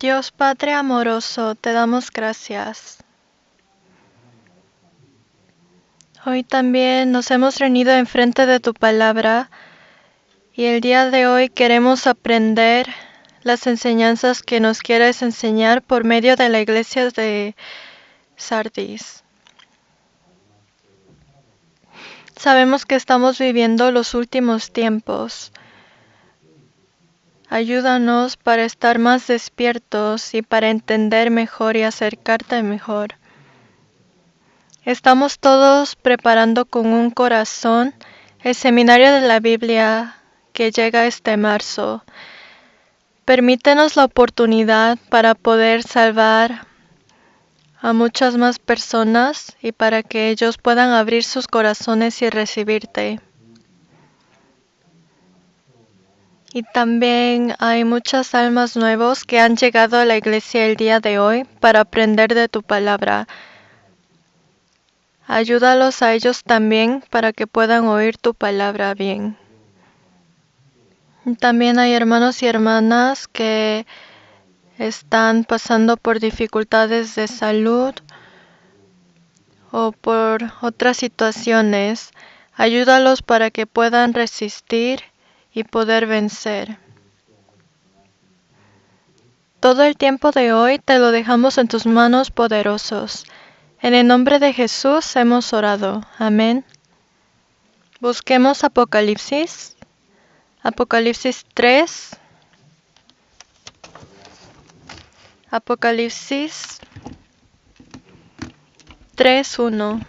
Dios Padre amoroso, te damos gracias. Hoy también nos hemos reunido enfrente de tu palabra y el día de hoy queremos aprender las enseñanzas que nos quieres enseñar por medio de la iglesia de Sardis. Sabemos que estamos viviendo los últimos tiempos. Ayúdanos para estar más despiertos y para entender mejor y acercarte mejor. Estamos todos preparando con un corazón el seminario de la Biblia que llega este marzo. Permítenos la oportunidad para poder salvar a muchas más personas y para que ellos puedan abrir sus corazones y recibirte. Y también hay muchas almas nuevas que han llegado a la iglesia el día de hoy para aprender de tu palabra. Ayúdalos a ellos también para que puedan oír tu palabra bien. También hay hermanos y hermanas que están pasando por dificultades de salud o por otras situaciones. Ayúdalos para que puedan resistir y poder vencer. Todo el tiempo de hoy te lo dejamos en tus manos poderosos. En el nombre de Jesús hemos orado. Amén. Busquemos Apocalipsis. Apocalipsis 3. Apocalipsis 3:1.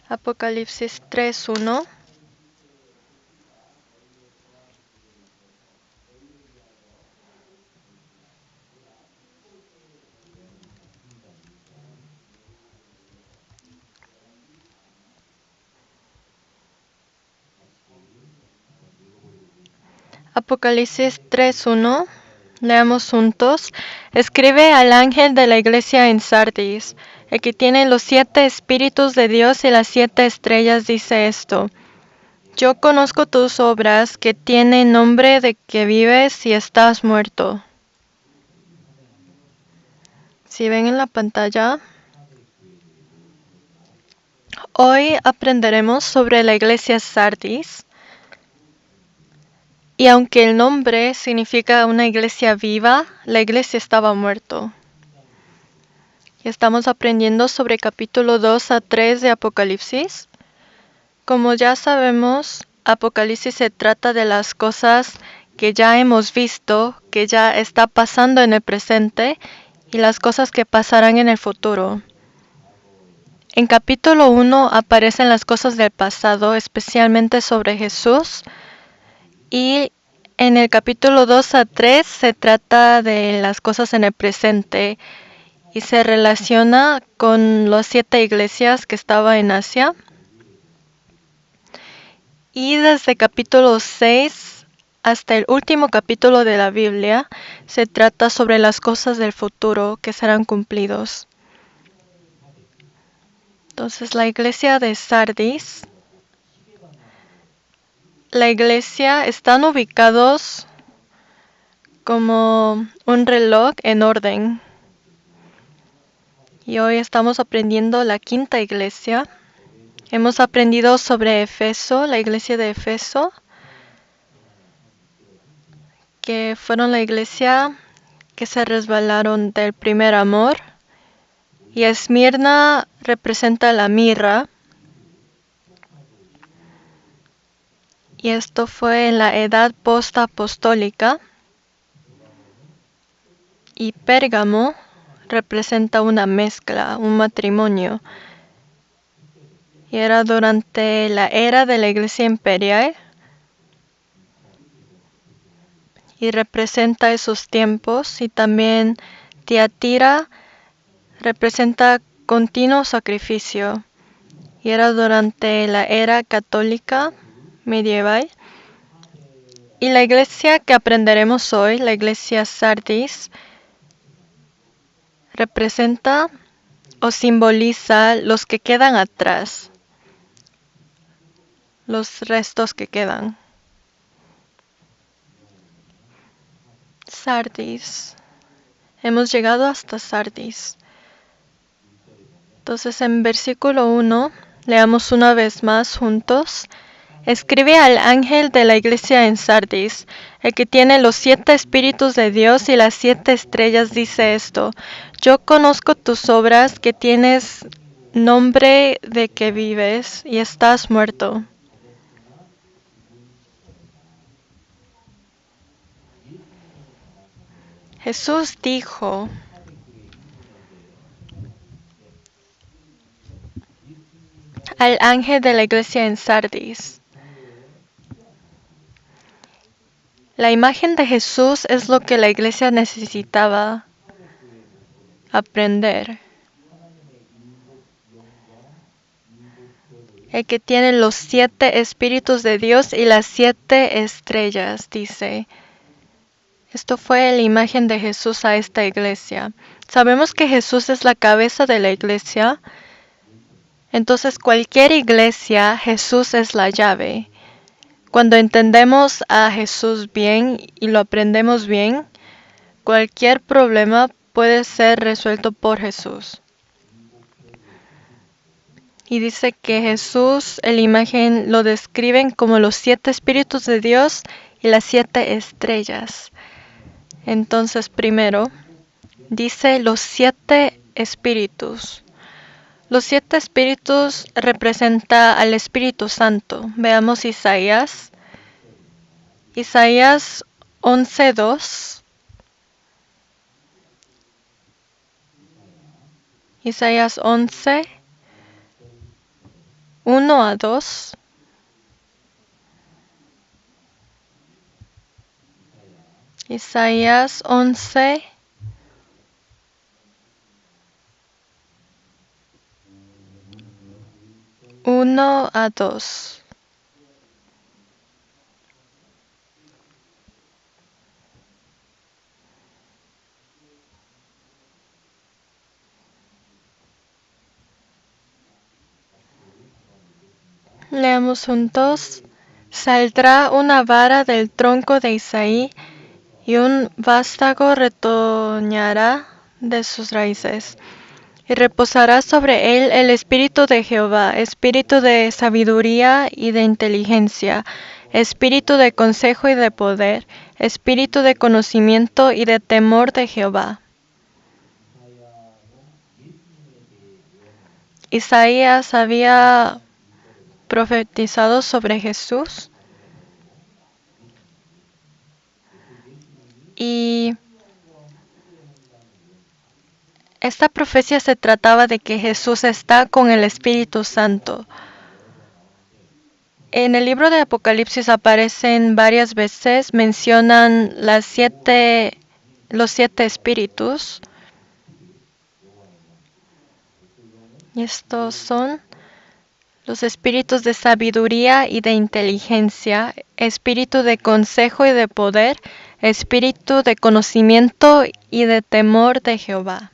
Apocalipsis 3:1. Apocalipsis 3:1. Leamos juntos. Escribe al ángel de la iglesia en Sardis, el que tiene los 7 espíritus de Dios y las 7 estrellas, dice esto. Yo conozco tus obras, que tienen nombre de que vives y estás muerto. Si ven en la pantalla, hoy aprenderemos sobre la iglesia Sardis. Y aunque el nombre significa una iglesia viva, la iglesia estaba muerto. Y estamos aprendiendo sobre capítulo 2 a 3 de Apocalipsis. Como ya sabemos, Apocalipsis se trata de las cosas que ya hemos visto, que ya está pasando en el presente, y las cosas que pasarán en el futuro. En capítulo 1 aparecen las cosas del pasado, especialmente sobre Jesús, y en el capítulo 2 a 3 se trata de las cosas en el presente y se relaciona con las 7 iglesias que estaban en Asia. Y desde capítulo 6 hasta el último capítulo de la Biblia se trata sobre las cosas del futuro que serán cumplidos. Entonces, la iglesia de Sardis, la iglesia están ubicados como un reloj en orden. Y hoy estamos aprendiendo la 5ª iglesia. Hemos aprendido sobre Efeso, la iglesia de Efeso, que fueron la iglesia que se resbalaron del primer amor. Y Esmirna representa la mirra. Y esto fue en la edad post-apostólica. Y Pérgamo representa una mezcla, un matrimonio. Y era durante la era de la iglesia imperial. Y representa esos tiempos. Y también Tiatira representa continuo sacrificio. Y era durante la era católica medieval. Y la iglesia que aprenderemos hoy, la iglesia Sardis, representa o simboliza los que quedan atrás, los restos que quedan. Sardis. Hemos llegado hasta Sardis. Entonces en versículo 1, leamos una vez más juntos. Escribe al ángel de la iglesia en Sardis, el que tiene los 7 espíritus de Dios y las 7 estrellas, dice esto: Yo conozco tus obras, que tienes nombre de que vives y estás muerto. Jesús dijo al ángel de la iglesia en Sardis. La imagen de Jesús es lo que la iglesia necesitaba aprender. El que tiene los 7 espíritus de Dios y las 7 estrellas, dice. Esto fue la imagen de Jesús a esta iglesia. Sabemos que Jesús es la cabeza de la iglesia. Entonces, cualquier iglesia, Jesús es la llave. Cuando entendemos a Jesús bien y lo aprendemos bien, cualquier problema puede ser resuelto por Jesús. Y dice que Jesús, en la imagen, lo describen como los 7 espíritus de Dios y las 7 estrellas. Entonces, primero, dice los 7 espíritus. Los 7 espíritus representan al Espíritu Santo. Veamos Isaías. Isaías 11:2. Isaías 11, 1-2. Isaías 11, 1-2. Leamos juntos. Saldrá una vara del tronco de Isaí, y un vástago retoñará de sus raíces. Y reposará sobre él el espíritu de Jehová, espíritu de sabiduría y de inteligencia, espíritu de consejo y de poder, espíritu de conocimiento y de temor de Jehová. Isaías había profetizado sobre Jesús y esta profecía se trataba de que Jesús está con el Espíritu Santo. En el libro de Apocalipsis aparecen varias veces, mencionan los 7 espíritus. Y estos son los espíritus de sabiduría y de inteligencia, espíritu de consejo y de poder, espíritu de conocimiento y de temor de Jehová.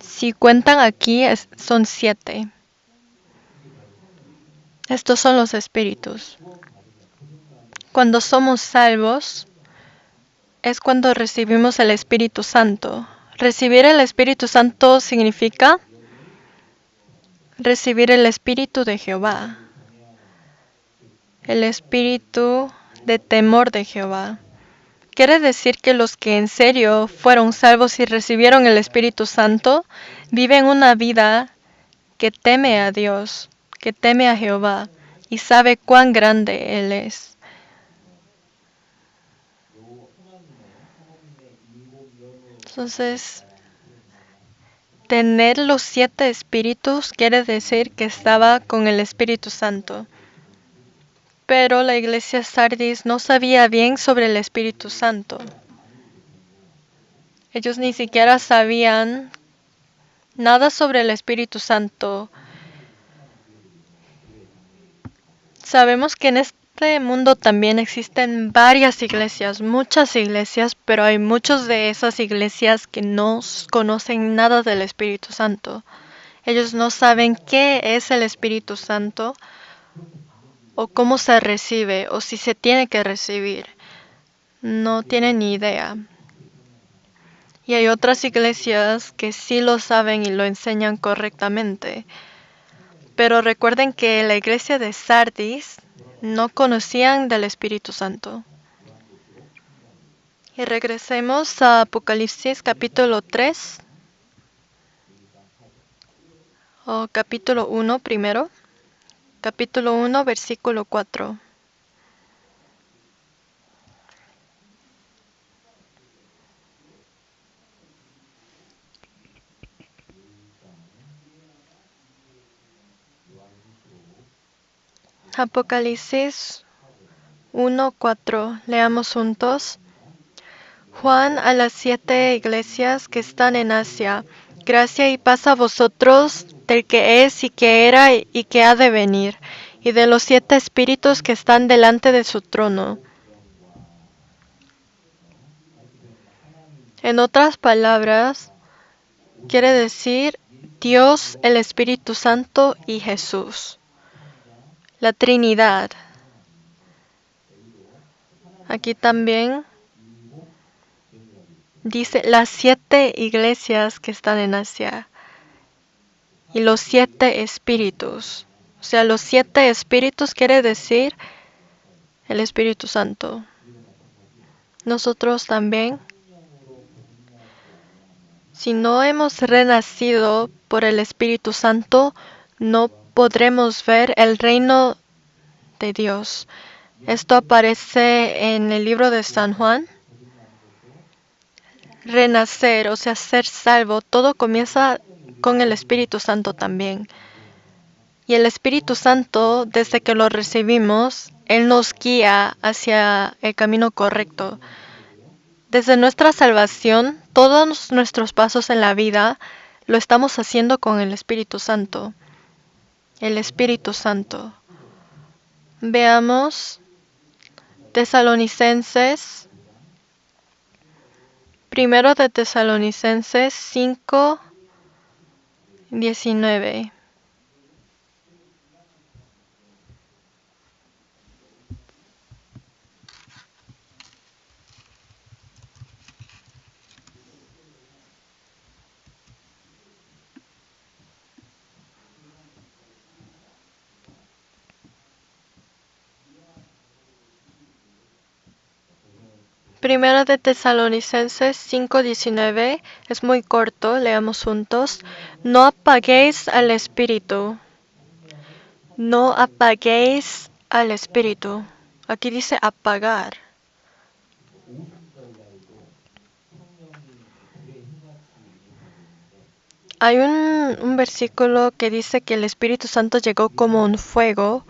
Si cuentan aquí, son 7. Estos son los espíritus. Cuando somos salvos, es cuando recibimos el Espíritu Santo. Recibir el Espíritu Santo significa recibir el Espíritu de Jehová, el Espíritu de temor de Jehová. Quiere decir que los que en serio fueron salvos y recibieron el Espíritu Santo viven una vida que teme a Dios, que teme a Jehová y sabe cuán grande Él es. Entonces, tener los 7 espíritus quiere decir que estaba con el Espíritu Santo. Pero la iglesia Sardis no sabía bien sobre el Espíritu Santo. Ellos ni siquiera sabían nada sobre el Espíritu Santo. Sabemos que en este mundo también existen varias iglesias, muchas iglesias, pero hay muchas de esas iglesias que no conocen nada del Espíritu Santo. Ellos no saben qué es el Espíritu Santo, o cómo se recibe, o si se tiene que recibir. no tienen ni idea. Y hay otras iglesias que sí lo saben y lo enseñan correctamente. Pero recuerden que la iglesia de Sardis no conocían del Espíritu Santo. Y regresemos a Apocalipsis capítulo 3, o capítulo 1 primero. Capítulo 1, versículo 4. Apocalipsis 1:4. Leamos juntos. Juan a las 7 iglesias que están en Asia. Gracia y paz a vosotros del que es y que era y que ha de venir, y de los 7 espíritus que están delante de su trono. En otras palabras, quiere decir Dios, el Espíritu Santo y Jesús. La Trinidad. Aquí también dice las 7 iglesias que están en Asia y los 7 espíritus. O sea, los 7 espíritus quiere decir el Espíritu Santo. Nosotros también, si no hemos renacido por el Espíritu Santo, no podremos ver el reino de Dios. Esto aparece en el libro de San Juan. Renacer, o sea, ser salvo, todo comienza con el Espíritu Santo también. Y el Espíritu Santo, desde que lo recibimos, Él nos guía hacia el camino correcto. Desde nuestra salvación, todos nuestros pasos en la vida lo estamos haciendo con el Espíritu Santo. El Espíritu Santo. Veamos Tesalonicenses. Primero de Tesalonicenses 5:19. Primero de Tesalonicenses 5:19 es muy corto, leamos juntos. No apaguéis al Espíritu. No apaguéis al Espíritu. Aquí dice apagar. Hay un versículo que dice que el Espíritu Santo llegó como un fuego.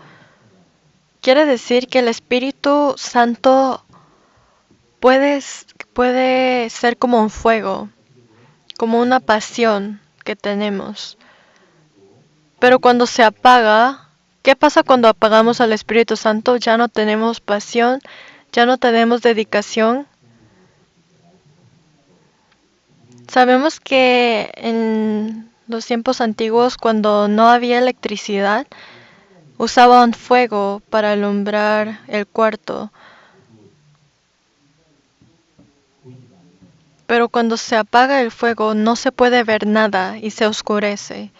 Quiere decir que el Espíritu Santo puede ser como un fuego, como una pasión que tenemos. Pero cuando se apaga, ¿qué pasa cuando apagamos al Espíritu Santo? Ya no tenemos pasión, ya no tenemos dedicación. Sabemos que en los tiempos antiguos, cuando no había electricidad, usaban fuego para alumbrar el cuarto. Pero cuando se apaga el fuego, no se puede ver nada y se oscurece.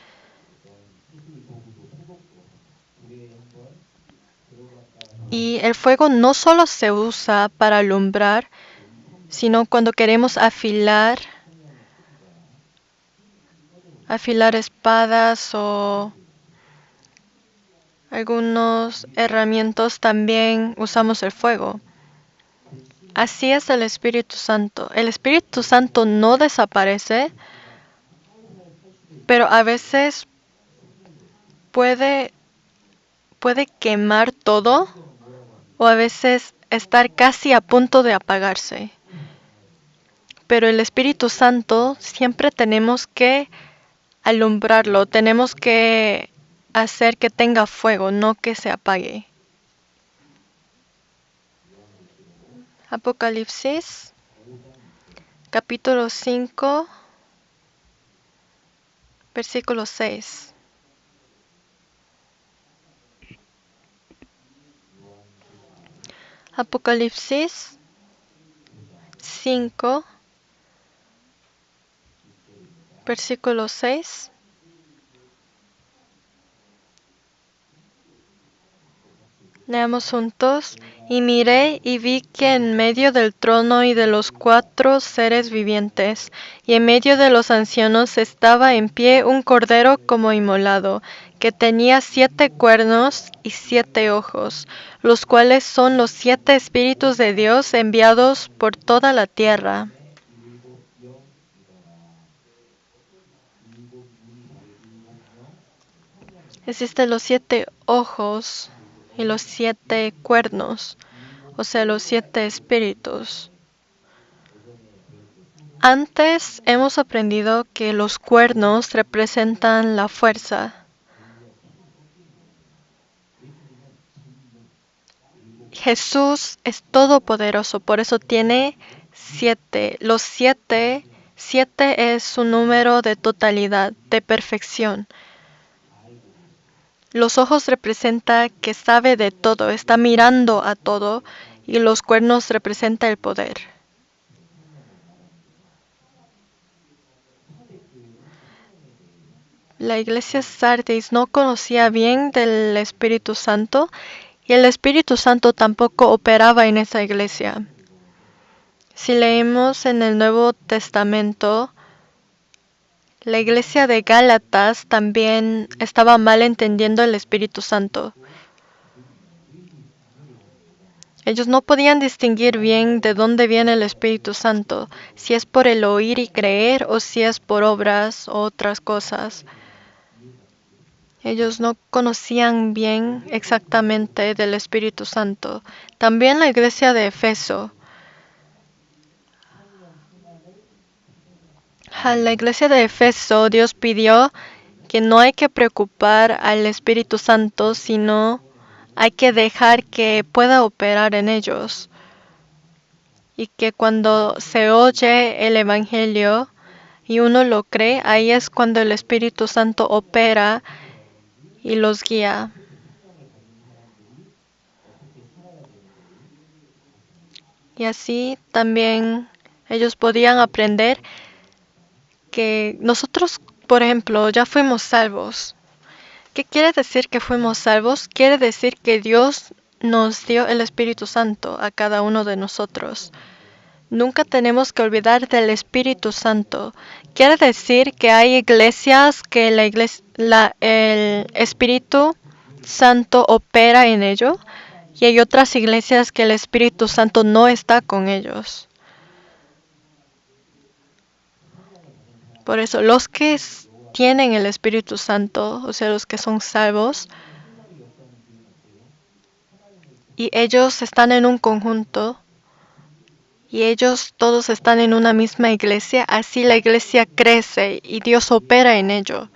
Y el fuego no solo se usa para alumbrar, sino cuando queremos afilar espadas o algunas herramientas, también usamos el fuego. Así es el Espíritu Santo. El Espíritu Santo no desaparece, pero a veces puede quemar todo o a veces estar casi a punto de apagarse. Pero el Espíritu Santo siempre tenemos que alumbrarlo, tenemos que hacer que tenga fuego, no que se apague. Apocalipsis, capítulo 5, versículo 6. Apocalipsis 5, versículo 6. Leamos juntos. Y miré y vi que en medio del trono y de los 4 seres vivientes, y en medio de los ancianos estaba en pie un cordero como inmolado, que tenía 7 cuernos y 7 ojos, los cuales son los 7 espíritus de Dios enviados por toda la tierra. Existen los 7 ojos y los 7 cuernos, o sea, los 7 espíritus. Antes hemos aprendido que los cuernos representan la fuerza. Jesús es todopoderoso, por eso tiene 7. Los 7 es su número de totalidad, de perfección. Los ojos representan que sabe de todo, está mirando a todo, y los cuernos representan el poder. La iglesia Sardis no conocía bien del Espíritu Santo y el Espíritu Santo tampoco operaba en esa iglesia. Si leemos en el Nuevo Testamento, la iglesia de Gálatas también estaba mal entendiendo el Espíritu Santo. Ellos no podían distinguir bien de dónde viene el Espíritu Santo, si es por el oír y creer o si es por obras o otras cosas. Ellos no conocían bien exactamente del Espíritu Santo. También la iglesia de Efeso. A la iglesia de Efeso, Dios pidió que no hay que preocupar al Espíritu Santo, sino hay que dejar que pueda operar en ellos. Y que cuando se oye el Evangelio y uno lo cree, ahí es cuando el Espíritu Santo opera y los guía. Y así también ellos podían aprender que nosotros, por ejemplo, ya fuimos salvos. ¿Qué quiere decir que fuimos salvos? Quiere decir que Dios nos dio el Espíritu Santo a cada uno de nosotros. Nunca tenemos que olvidar del Espíritu Santo. Quiere decir que hay iglesias que el Espíritu Santo opera en ello y hay otras iglesias que el Espíritu Santo no está con ellos. Por eso, los que tienen el Espíritu Santo, o sea, los que son salvos, y ellos están en un conjunto, y ellos todos están en una misma iglesia, así la iglesia crece y Dios opera en ello.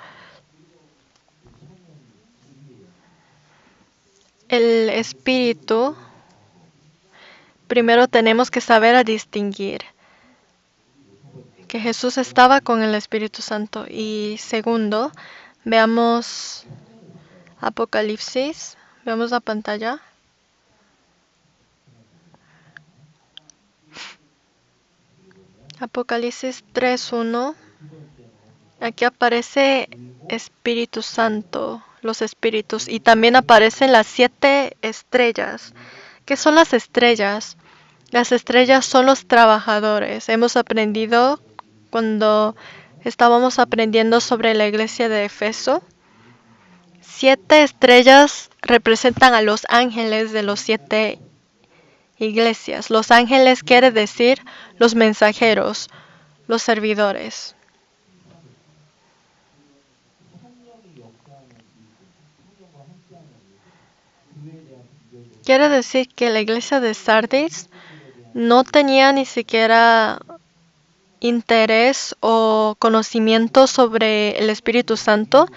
El Espíritu, primero tenemos que saber a distinguir que Jesús estaba con el Espíritu Santo. Y segundo, veamos Apocalipsis, veamos la pantalla. Apocalipsis 3:1. Aquí aparece Espíritu Santo, los espíritus, y también aparecen las 7 estrellas. ¿Qué son las estrellas? Las estrellas son los trabajadores. Hemos aprendido cuando estábamos aprendiendo sobre la iglesia de Efeso. 7 estrellas representan a los ángeles de los 7 iglesias. Los ángeles quiere decir los mensajeros, los servidores. Quiere decir que la iglesia de Sardis no tenía ni siquiera interés o conocimiento sobre el Espíritu Santo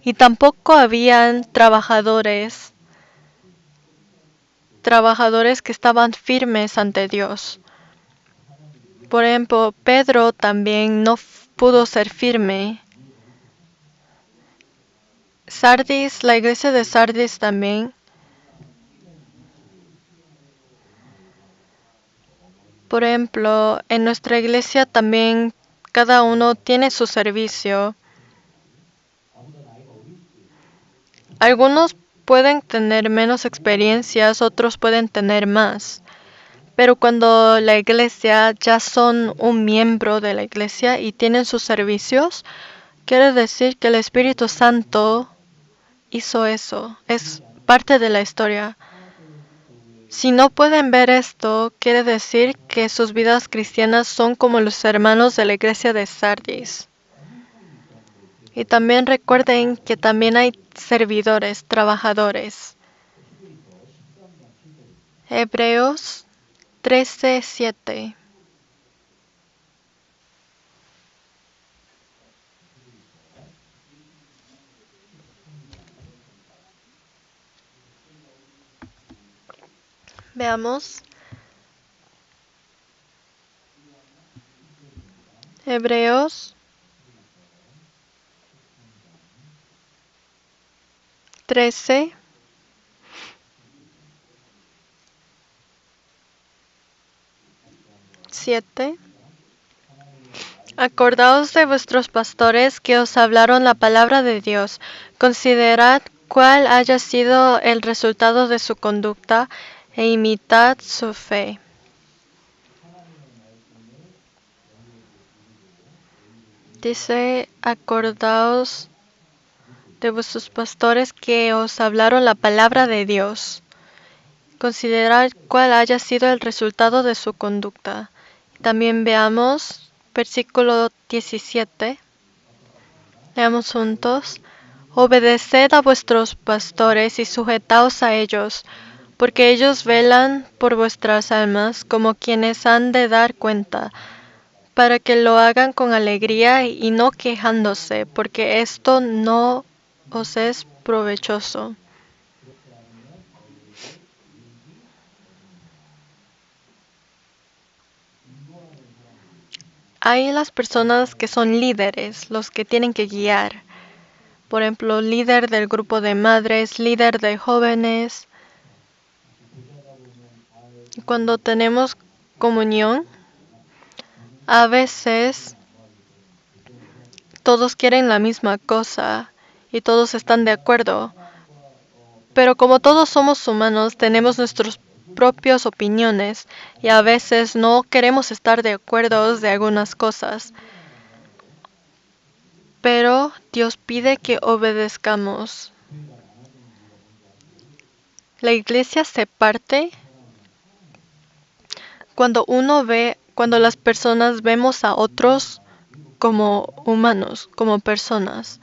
y tampoco habían trabajadores que estaban firmes ante Dios. Por ejemplo, Pedro también no pudo ser firme. Sardis, la iglesia de Sardis también Por ejemplo, en nuestra iglesia también cada uno tiene su servicio. Algunos pueden tener menos experiencias, otros pueden tener más. Pero cuando la iglesia ya son un miembro de la iglesia y tienen sus servicios, quiere decir que el Espíritu Santo hizo eso. Es parte de la historia. Si no pueden ver esto, quiere decir que sus vidas cristianas son como los hermanos de la iglesia de Sardis. Y también recuerden que también hay servidores, trabajadores. Hebreos 13:7. Veamos. Hebreos 13. 7. Acordaos de vuestros pastores que os hablaron la palabra de Dios. Considerad cuál haya sido el resultado de su conducta e imitad su fe. Dice, acordaos de vuestros pastores que os hablaron la palabra de Dios. Considerad cuál haya sido el resultado de su conducta. También veamos versículo 17. Leamos juntos. Obedeced a vuestros pastores y sujetaos a ellos, porque ellos velan por vuestras almas como quienes han de dar cuenta, para que lo hagan con alegría y no quejándose, porque esto no os es provechoso. Hay las personas que son líderes, los que tienen que guiar. Por ejemplo, líder del grupo de madres, líder de jóvenes. Cuando tenemos comunión, a veces todos quieren la misma cosa y todos están de acuerdo. Pero como todos somos humanos, tenemos nuestras propias opiniones y a veces no queremos estar de acuerdo de algunas cosas. Pero Dios pide que obedezcamos. La iglesia se parte cuando las personas vemos a otros como humanos, como personas.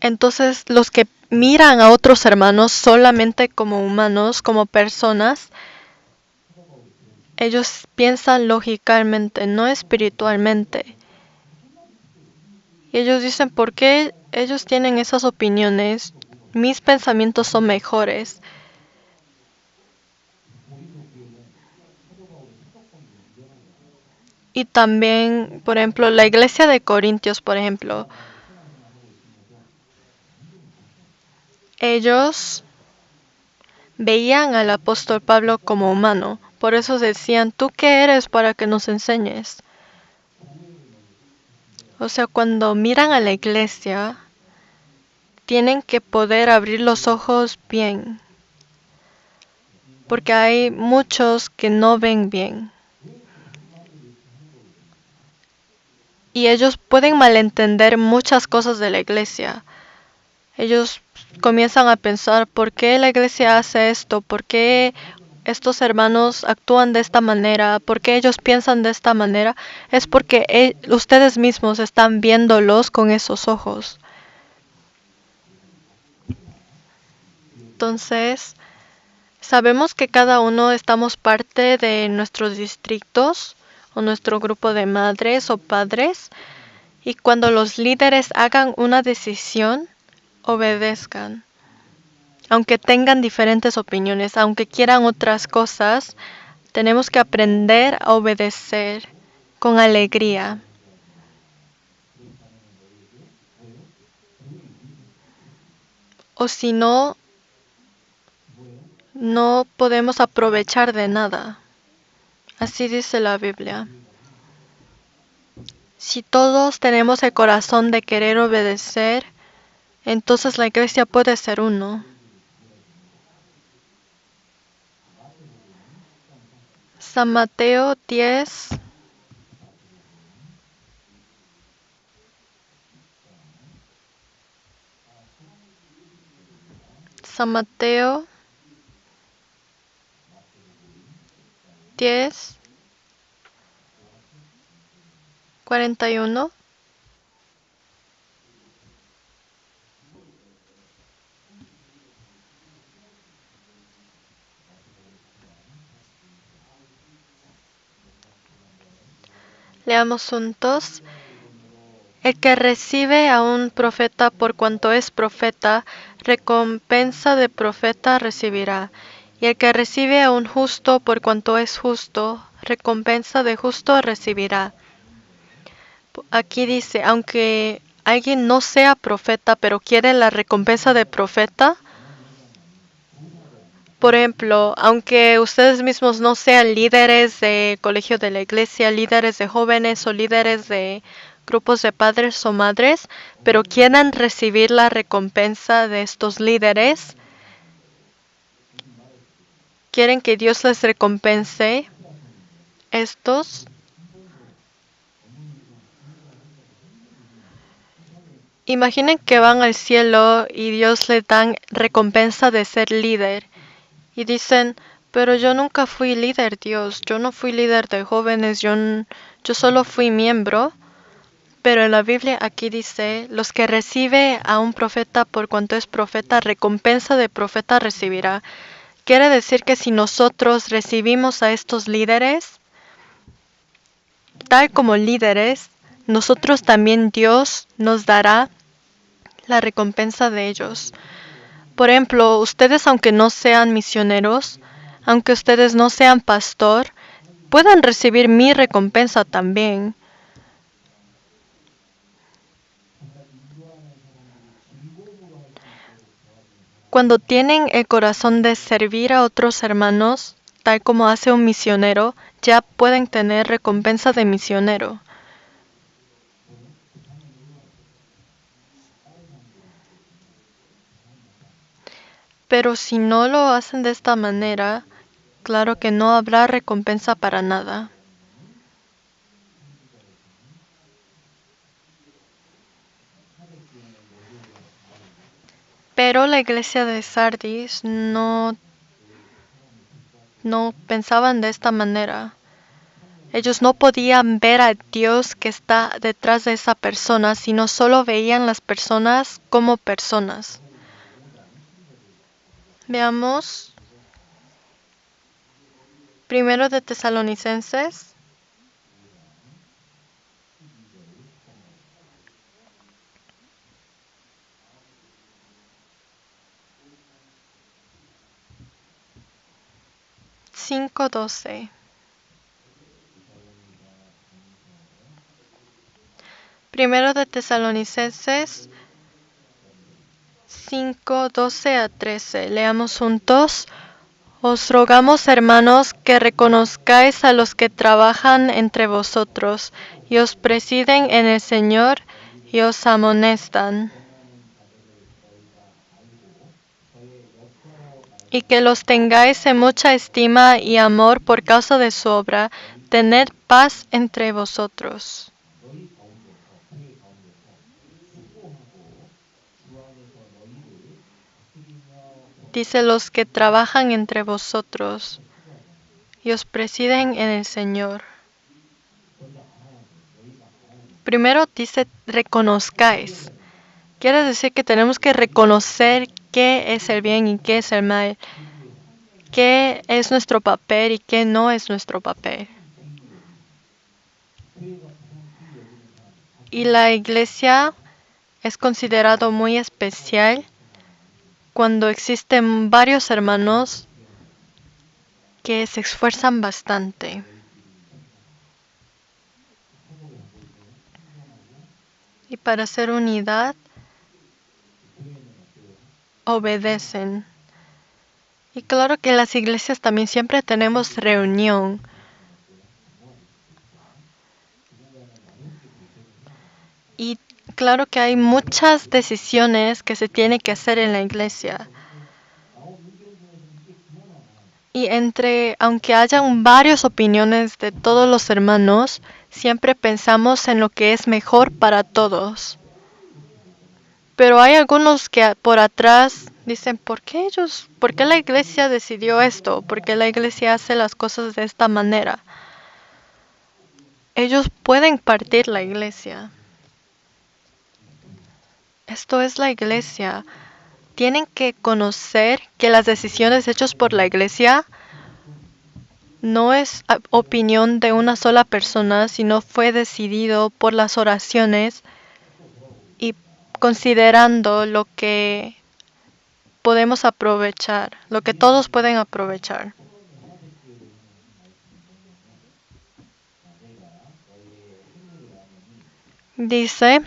Entonces, los que miran a otros hermanos solamente como humanos, como personas, ellos piensan lógicamente, no espiritualmente. Y ellos dicen, ¿por qué ellos tienen esas opiniones? Mis pensamientos son mejores. Y también, por ejemplo, la iglesia de Corintios, por ejemplo, ellos veían al apóstol Pablo como humano. Por eso decían, ¿tú qué eres para que nos enseñes? O sea, cuando miran a la iglesia, tienen que poder abrir los ojos bien. Porque hay muchos que no ven bien. Y ellos pueden malentender muchas cosas de la iglesia. Ellos comienzan a pensar, ¿por qué la iglesia hace esto? ¿Por qué estos hermanos actúan de esta manera? ¿Por qué ellos piensan de esta manera? Es porque ustedes mismos están viéndolos con esos ojos. Entonces, sabemos que cada uno estamos parte de nuestros distritos o nuestro grupo de madres o padres. Y cuando los líderes hagan una decisión, obedezcan. Aunque tengan diferentes opiniones, aunque quieran otras cosas, tenemos que aprender a obedecer con alegría. O si no, no podemos aprovechar de nada. Así dice la Biblia. Si todos tenemos el corazón de querer obedecer, entonces la iglesia puede ser uno. San Mateo 10, San Mateo 10, 41. Leamos juntos. El que recibe a un profeta por cuanto es profeta, recompensa de profeta recibirá. Y el que recibe a un justo por cuanto es justo, recompensa de justo recibirá. Aquí dice, aunque alguien no sea profeta, pero quiere la recompensa de profeta, por ejemplo, aunque ustedes mismos no sean líderes de colegio de la iglesia, líderes de jóvenes o líderes de grupos de padres o madres, pero quieran recibir la recompensa de estos líderes, quieren que Dios les recompense estos. Imaginen que van al cielo y Dios les dan recompensa de ser líder. Y dicen, pero yo nunca fui líder, Dios. Yo no fui líder de jóvenes, yo solo fui miembro. Pero en la Biblia aquí dice, los que recibe a un profeta por cuanto es profeta, recompensa de profeta recibirá. Quiere decir que si nosotros recibimos a estos líderes, tal como líderes, nosotros también Dios nos dará la recompensa de ellos. Por ejemplo, ustedes aunque no sean misioneros, aunque ustedes no sean pastor, pueden recibir mi recompensa también. Cuando tienen el corazón de servir a otros hermanos, tal como hace un misionero, ya pueden tener recompensa de misionero. Pero si no lo hacen de esta manera, claro que no habrá recompensa para nada. Pero la iglesia de Sardis no pensaban de esta manera. Ellos no podían ver a Dios que está detrás de esa persona, sino solo veían las personas como personas. Veamos 1 de Tesalonicenses 5:12. 1 de Tesalonicenses 5:12-13. Leamos juntos. Os rogamos, hermanos, que reconozcáis a los que trabajan entre vosotros y os presiden en el Señor y os amonestan, y que los tengáis en mucha estima y amor por causa de su obra. Tened paz entre vosotros. Dice los que trabajan entre vosotros y os presiden en el Señor. Primero dice reconozcáis. Quiere decir que tenemos que reconocer qué es el bien y qué es el mal, qué es nuestro papel y qué no es nuestro papel. Y la iglesia es considerado muy especial cuando existen varios hermanos que se esfuerzan bastante. Y para hacer unidad, obedecen. Y claro que en las iglesias también siempre tenemos reunión. Y claro que hay muchas decisiones que se tienen que hacer en la iglesia. Y aunque hayan varias opiniones de todos los hermanos, siempre pensamos en lo que es mejor para todos. Pero hay algunos que por atrás dicen, por qué la iglesia decidió esto? ¿Por qué la iglesia hace las cosas de esta manera? Ellos pueden partir la iglesia. Esto es la iglesia. Tienen que conocer que las decisiones hechas por la iglesia no es opinión de una sola persona, sino fue decidido por las oraciones y considerando lo que podemos aprovechar, lo que todos pueden aprovechar. Dice,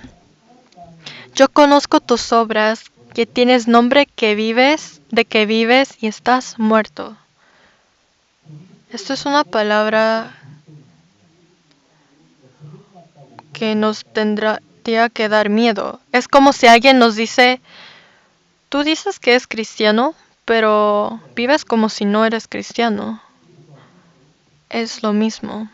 yo conozco tus obras, que tienes nombre de que vives y estás muerto. Esto es una palabra que nos tendría que dar miedo. Es como si alguien nos dice, tú dices que es cristiano, pero vives como si no eres cristiano. Es lo mismo.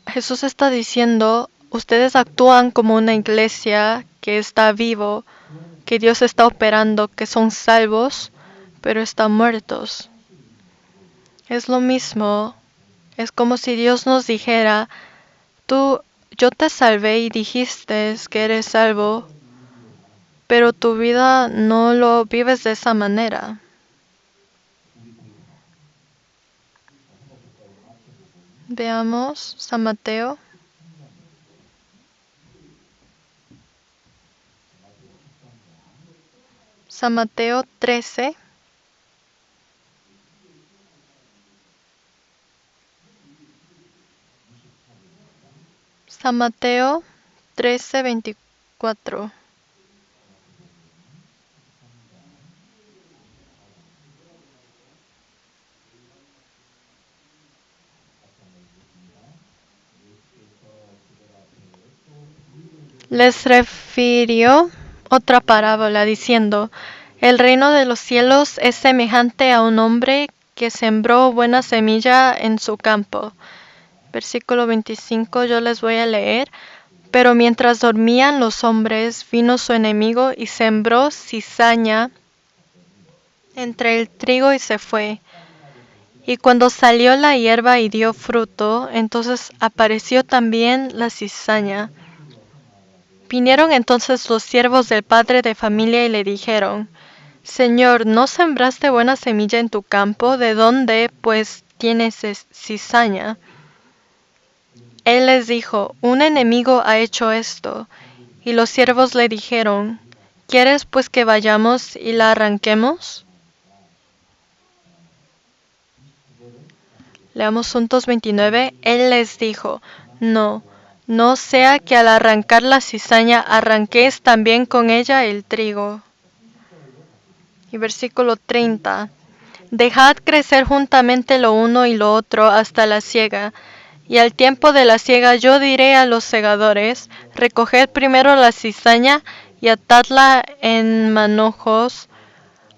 Jesús está diciendo, ustedes actúan como una iglesia que está vivo, que Dios está operando, que son salvos, pero están muertos. Es lo mismo. Es como si Dios nos dijera, yo te salvé y dijiste que eres salvo, pero tu vida no lo vives de esa manera. Veamos San Mateo. San Mateo 13. San Mateo 13:24. Les refirió otra parábola diciendo, el reino de los cielos es semejante a un hombre que sembró buena semilla en su campo. Versículo 25 yo les voy a leer. Pero mientras dormían los hombres, vino su enemigo y sembró cizaña entre el trigo y se fue. Y cuando salió la hierba y dio fruto, entonces apareció también la cizaña. Vinieron entonces los siervos del padre de familia y le dijeron, Señor, ¿no sembraste buena semilla en tu campo? ¿De dónde, pues, tienes cizaña? Él les dijo, un enemigo ha hecho esto. Y los siervos le dijeron, ¿quieres pues que vayamos y la arranquemos? Leamos juntos 29. Él les dijo, no sea que al arrancar la cizaña arranquéis también con ella el trigo. Y versículo 30. Dejad crecer juntamente lo uno y lo otro hasta la siega. Y al tiempo de la siega yo diré a los segadores, recoged primero la cizaña y atadla en manojos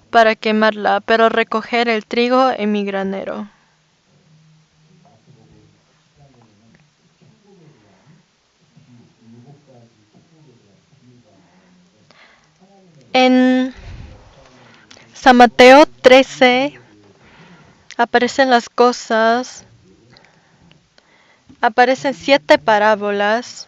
para quemarla, pero recoger el trigo en mi granero. En San Mateo 13 aparecen 7 parábolas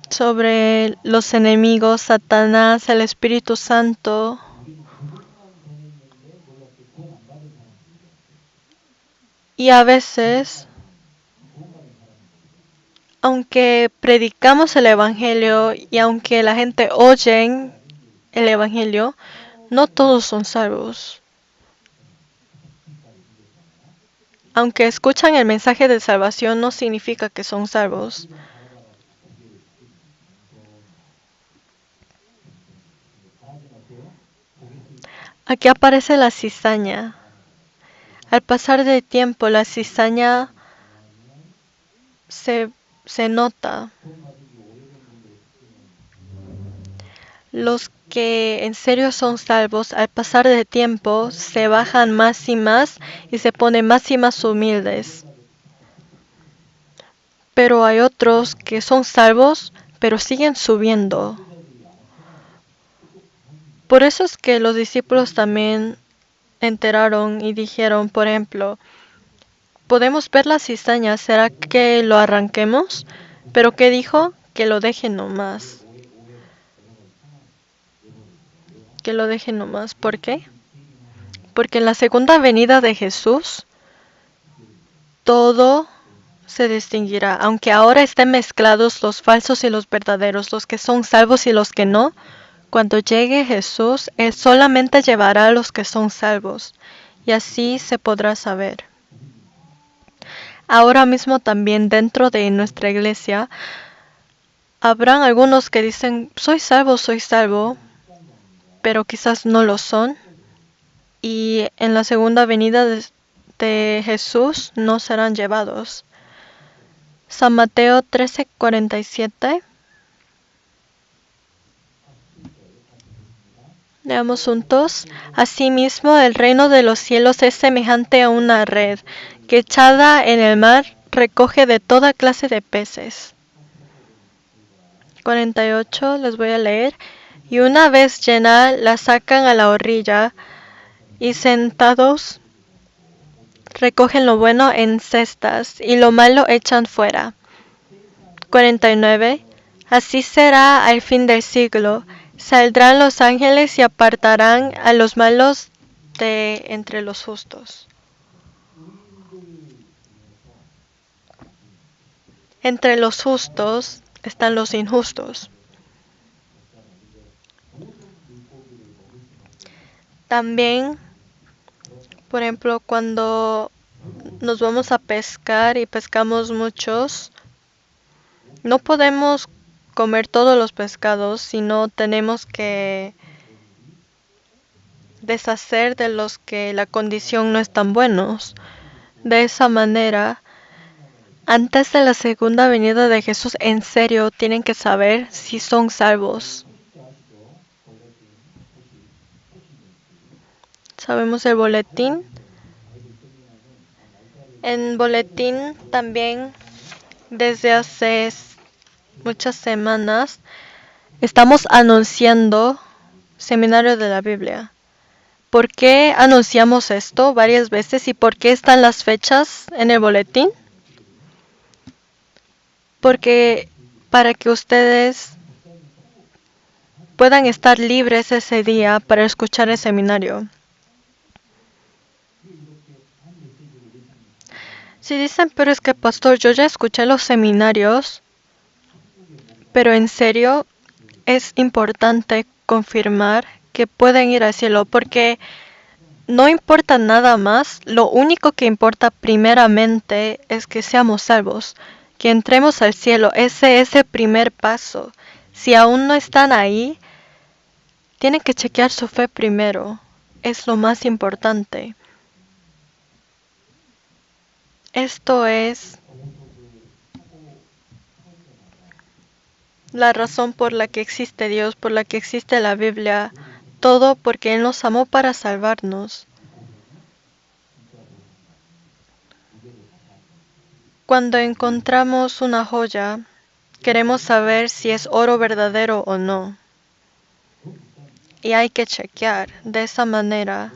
sobre los enemigos, Satanás, el Espíritu Santo. Y a veces, aunque predicamos el Evangelio y aunque la gente oye el Evangelio, no todos son salvos. Aunque escuchan el mensaje de salvación, no significa que son salvos. Aquí aparece la cizaña. Al pasar del tiempo, la cizaña se nota. Los que en serio son salvos, al pasar del tiempo, se bajan más y más y se ponen más y más humildes. Pero hay otros que son salvos, pero siguen subiendo. Por eso es que los discípulos también enteraron y dijeron, por ejemplo, podemos ver la cizaña, ¿será que lo arranquemos? Pero ¿qué dijo? Que lo dejen nomás. Que lo dejen nomás. ¿Por qué? Porque en la segunda venida de Jesús, todo se distinguirá. Aunque ahora estén mezclados los falsos y los verdaderos, los que son salvos y los que no, cuando llegue Jesús, Él solamente llevará a los que son salvos. Y así se podrá saber. Ahora mismo también dentro de nuestra iglesia, habrán algunos que dicen, soy salvo, pero quizás no lo son. Y en la segunda venida de Jesús no serán llevados. San Mateo 13:47. Leamos juntos. Asimismo, el reino de los cielos es semejante a una red que echada en el mar recoge de toda clase de peces. 48, les voy a leer. Y una vez llena, la sacan a la orilla y sentados recogen lo bueno en cestas y lo malo echan fuera. 49. Así será al fin del siglo. Saldrán los ángeles y apartarán a los malos de entre los justos. Entre los justos están los injustos. También, por ejemplo, cuando nos vamos a pescar y pescamos muchos, no podemos comer todos los pescados, sino tenemos que deshacer de los que la condición no es tan buenos. De esa manera, antes de la segunda venida de Jesús, en serio, tienen que saber si son salvos. Sabemos el boletín. En boletín también, desde hace muchas semanas, estamos anunciando Seminario de la Biblia. ¿Por qué anunciamos esto varias veces y por qué están las fechas en el boletín? Porque para que ustedes puedan estar libres ese día para escuchar el seminario. Si dicen, pero es que pastor, yo ya escuché los seminarios, pero en serio es importante confirmar que pueden ir al cielo porque no importa nada más, lo único que importa primeramente es que seamos salvos, que entremos al cielo. Ese es el primer paso. Si aún no están ahí, tienen que chequear su fe primero. Es lo más importante. Esto es la razón por la que existe Dios, por la que existe la Biblia. Todo porque Él nos amó para salvarnos. Cuando encontramos una joya, queremos saber si es oro verdadero o no. Y hay que chequear de esa manera.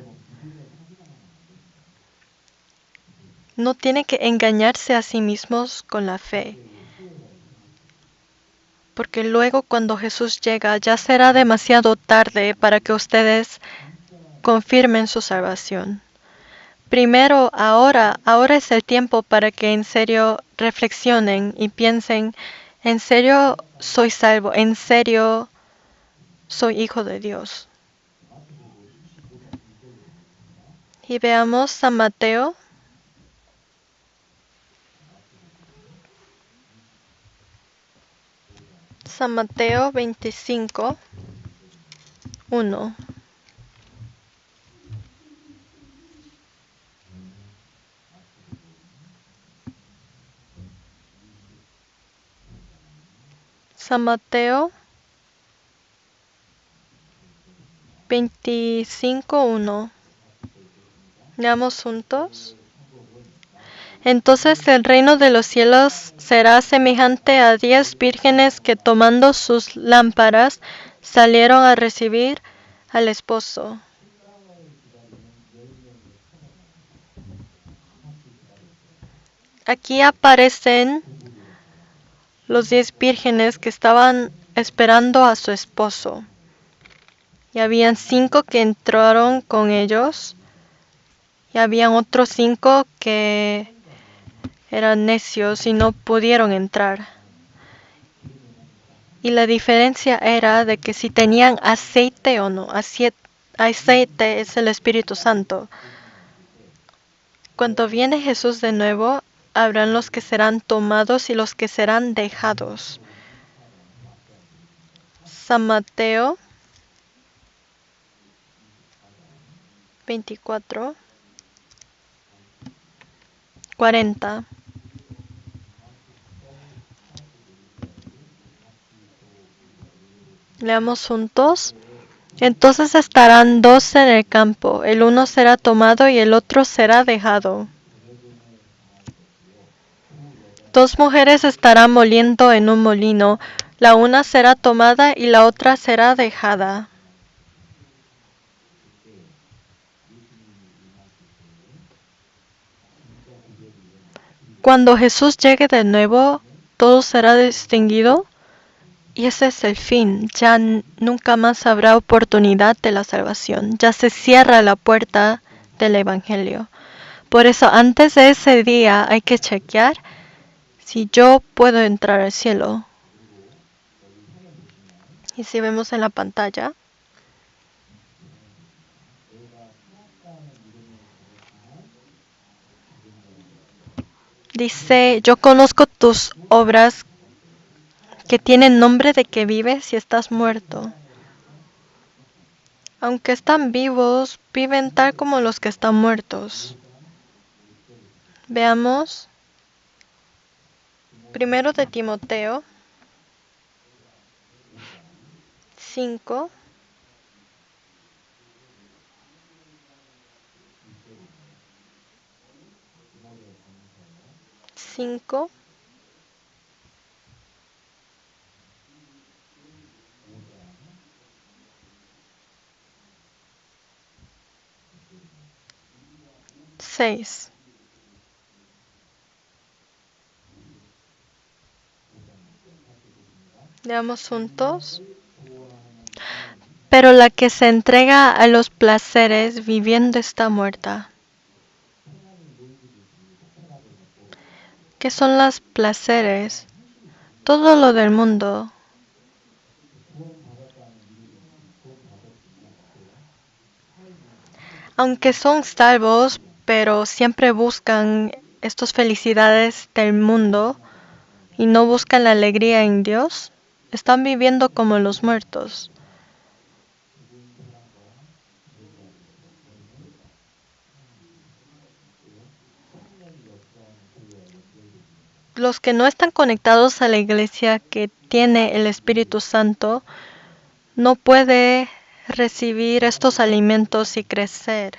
No tienen que engañarse a sí mismos con la fe. Porque luego cuando Jesús llega ya será demasiado tarde para que ustedes confirmen su salvación. Primero, ahora es el tiempo para que en serio reflexionen y piensen, ¿en serio soy salvo? ¿En serio soy hijo de Dios? Y veamos San Mateo. San Mateo 25, 1. San Mateo 25:1. Leamos juntos. Entonces el reino de los cielos será semejante a 10 vírgenes que tomando sus lámparas salieron a recibir al esposo. Aquí aparecen los 10 vírgenes que estaban esperando a su esposo. Y habían 5 que entraron con ellos. Y habían otros 5 que eran necios y no pudieron entrar. Y la diferencia era de que si tenían aceite o no. Aceite es el Espíritu Santo. Cuando viene Jesús de nuevo, habrán los que serán tomados y los que serán dejados. San Mateo 24:40. Leamos juntos. Entonces estarán 2 en el campo, el uno será tomado y el otro será dejado. 2 mujeres estarán moliendo en un molino, la una será tomada y la otra será dejada. Cuando Jesús llegue de nuevo, todo será distinguido. Y ese es el fin. Ya nunca más habrá oportunidad de la salvación. Ya se cierra la puerta del Evangelio. Por eso, antes de ese día hay que chequear si yo puedo entrar al cielo. Y si vemos en la pantalla, dice, yo conozco tus obras que tienen nombre de que vives y estás muerto. Aunque están vivos, viven tal como los que están muertos. Veamos. 1 de Timoteo 5. 5. 6. Leamos juntos. Pero la que se entrega a los placeres viviendo está muerta. ¿Qué son los placeres? Todo lo del mundo. Aunque son salvos, pero siempre buscan estas felicidades del mundo y no buscan la alegría en Dios, están viviendo como los muertos. Los que no están conectados a la iglesia que tiene el Espíritu Santo no puede recibir estos alimentos y crecer.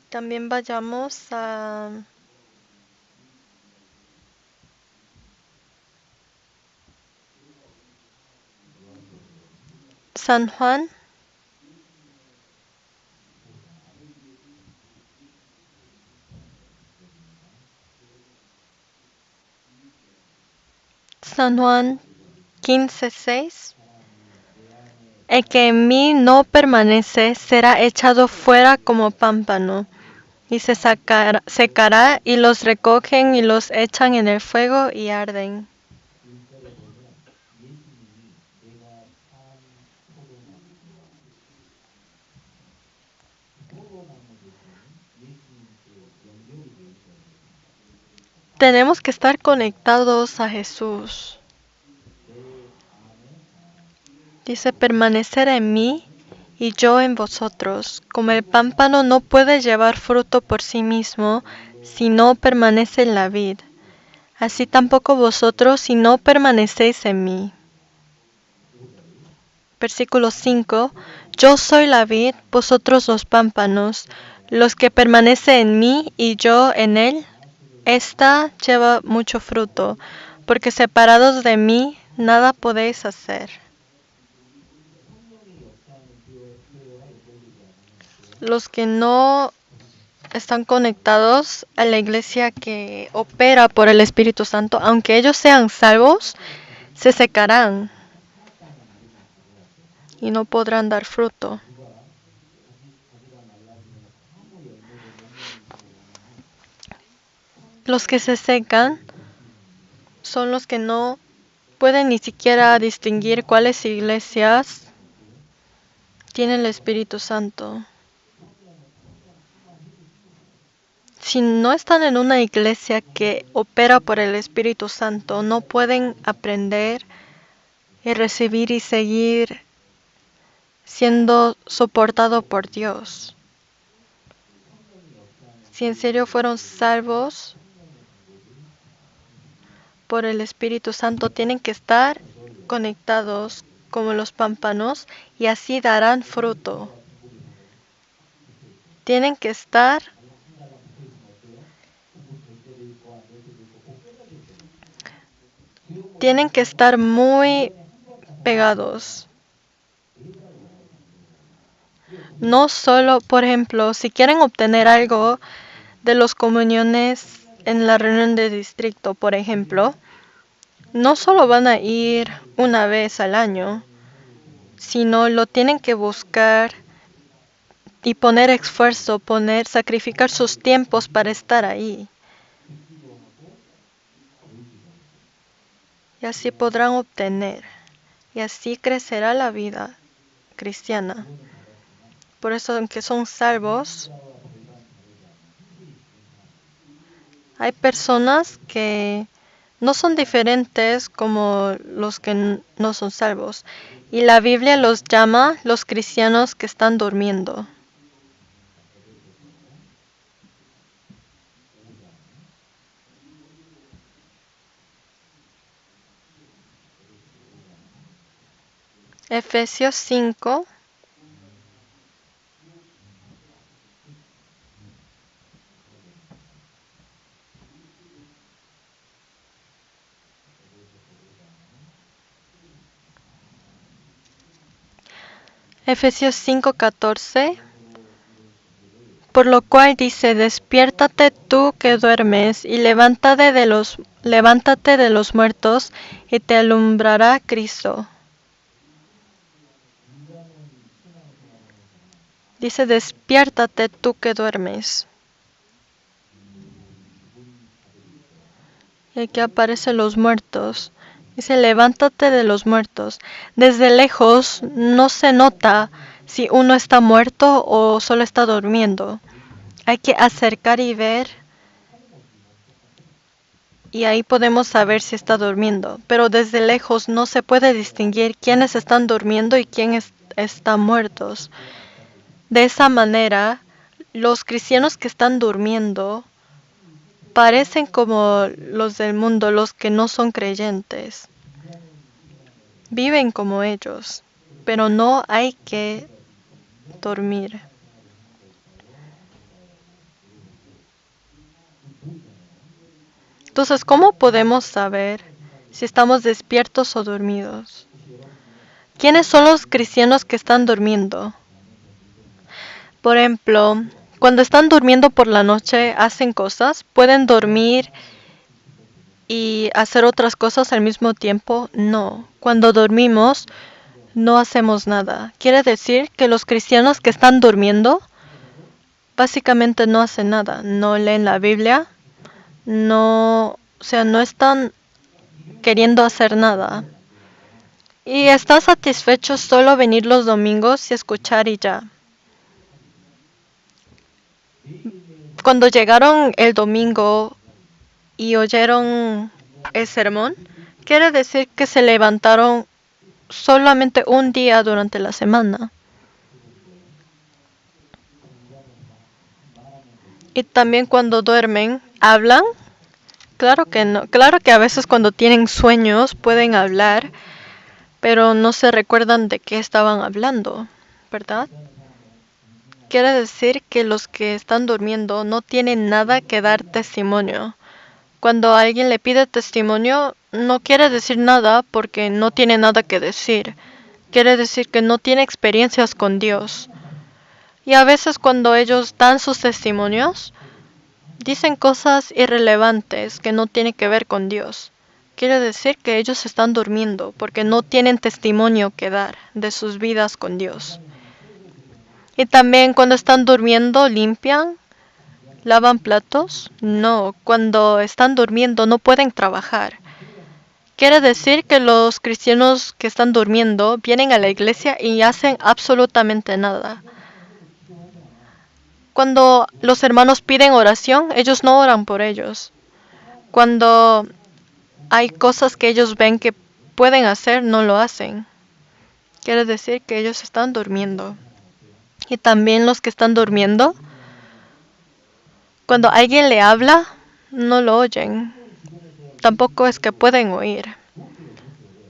También vayamos a San Juan. San Juan 15:6. El que en mí no permanece será echado fuera como pámpano, y se secará, y los recogen y los echan en el fuego y arden. Tenemos que estar conectados a Jesús. Dice permanecer en mí y yo en vosotros. Como el pámpano no puede llevar fruto por sí mismo si no permanece en la vid, así tampoco vosotros si no permanecéis en mí. Versículo 5. Yo soy la vid, vosotros los pámpanos. Los que permanecen en mí y yo en él, ésta lleva mucho fruto, porque separados de mí nada podéis hacer. Los que no están conectados a la iglesia que opera por el Espíritu Santo, aunque ellos sean salvos, se secarán y no podrán dar fruto. Los que se secan son los que no pueden ni siquiera distinguir cuáles iglesias tienen el Espíritu Santo. Si no están en una iglesia que opera por el Espíritu Santo, no pueden aprender y recibir y seguir siendo soportado por Dios. Si en serio fueron salvos por el Espíritu Santo, tienen que estar conectados como los pámpanos y así darán fruto. Tienen que estar muy pegados. No solo, por ejemplo, si quieren obtener algo de las comuniones en la reunión de distrito, por ejemplo, no solo van a ir una vez al año, sino lo tienen que buscar y poner esfuerzo, sacrificar sus tiempos para estar ahí. Y así podrán obtener, y así crecerá la vida cristiana. Por eso, aunque son salvos, hay personas que no son diferentes como los que no son salvos. Y la Biblia los llama los cristianos que están durmiendo. Efesios 5. Efesios 5:14. Por lo cual dice, despiértate tú que duermes, y levántate de los muertos, y te alumbrará Cristo. Dice, despiértate tú que duermes. Y aquí aparecen los muertos. Dice, levántate de los muertos. Desde lejos no se nota si uno está muerto o solo está durmiendo. Hay que acercar y ver. Y ahí podemos saber si está durmiendo. Pero desde lejos no se puede distinguir quiénes están durmiendo y quiénes están muertos. De esa manera, los cristianos que están durmiendo parecen como los del mundo, los que no son creyentes. Viven como ellos, pero no hay que dormir. Entonces, ¿cómo podemos saber si estamos despiertos o dormidos? ¿Quiénes son los cristianos que están durmiendo? Por ejemplo, cuando están durmiendo por la noche, hacen cosas, pueden dormir y hacer otras cosas al mismo tiempo. No, cuando dormimos no hacemos nada. Quiere decir que los cristianos que están durmiendo básicamente no hacen nada. No leen la Biblia, no están queriendo hacer nada. Y están satisfechos solo venir los domingos y escuchar y ya. Cuando llegaron el domingo y oyeron el sermón, quiere decir que se levantaron solamente un día durante la semana. Y también cuando duermen, ¿hablan? Claro que no. Claro que a veces cuando tienen sueños pueden hablar, pero no se recuerdan de qué estaban hablando, ¿verdad? Quiere decir que los que están durmiendo no tienen nada que dar testimonio. Cuando alguien le pide testimonio, no quiere decir nada porque no tiene nada que decir. Quiere decir que no tiene experiencias con Dios. Y a veces cuando ellos dan sus testimonios, dicen cosas irrelevantes que no tienen que ver con Dios. Quiere decir que ellos están durmiendo porque no tienen testimonio que dar de sus vidas con Dios. Y también cuando están durmiendo, limpian, lavan platos. No, cuando están durmiendo no pueden trabajar. Quiere decir que los cristianos que están durmiendo vienen a la iglesia y hacen absolutamente nada. Cuando los hermanos piden oración, ellos no oran por ellos. Cuando hay cosas que ellos ven que pueden hacer, no lo hacen. Quiere decir que ellos están durmiendo. Y también los que están durmiendo, cuando alguien le habla, no lo oyen. Tampoco es que pueden oír.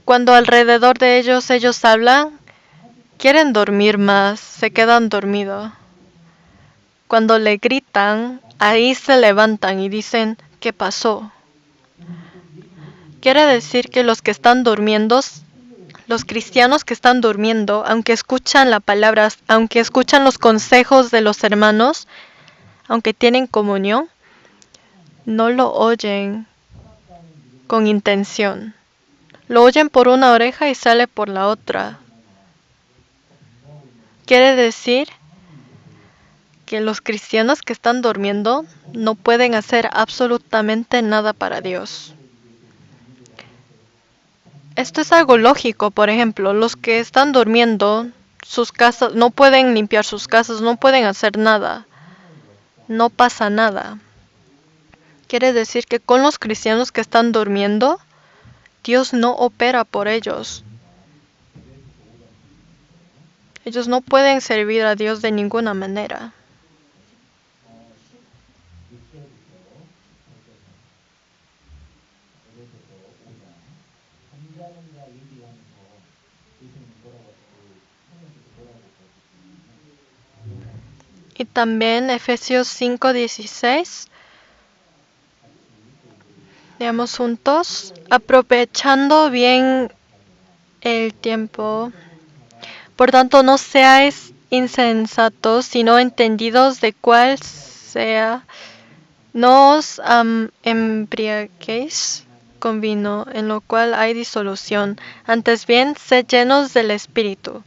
Cuando alrededor de ellos hablan, quieren dormir más, se quedan dormidos. Cuando le gritan, ahí se levantan y dicen, ¿qué pasó? Quiere decir que los que están durmiendo, los cristianos que están durmiendo, aunque escuchan la palabra, aunque escuchan los consejos de los hermanos, aunque tienen comunión, no lo oyen con intención. Lo oyen por una oreja y sale por la otra. Quiere decir que los cristianos que están durmiendo no pueden hacer absolutamente nada para Dios. Esto es algo lógico, por ejemplo, los que están durmiendo, sus casas, no pueden limpiar sus casas, no pueden hacer nada. No pasa nada. Quiere decir que con los cristianos que están durmiendo, Dios no opera por ellos. Ellos no pueden servir a Dios de ninguna manera. Y también Efesios 5:16. Leamos juntos. Aprovechando bien el tiempo. Por tanto, no seáis insensatos, sino entendidos de cuál sea. No os embriaguéis con vino, en lo cual hay disolución. Antes bien, sed llenos del Espíritu.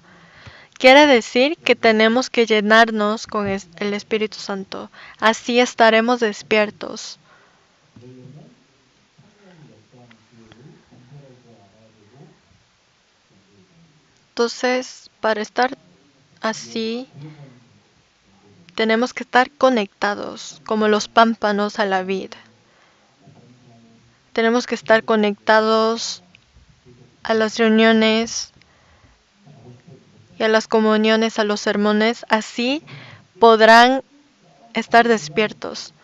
Quiere decir que tenemos que llenarnos con el Espíritu Santo. Así estaremos despiertos. Entonces, para estar así, tenemos que estar conectados, como los pámpanos a la vid. Tenemos que estar conectados a las reuniones y a las comuniones, a los sermones. Así podrán estar despiertos,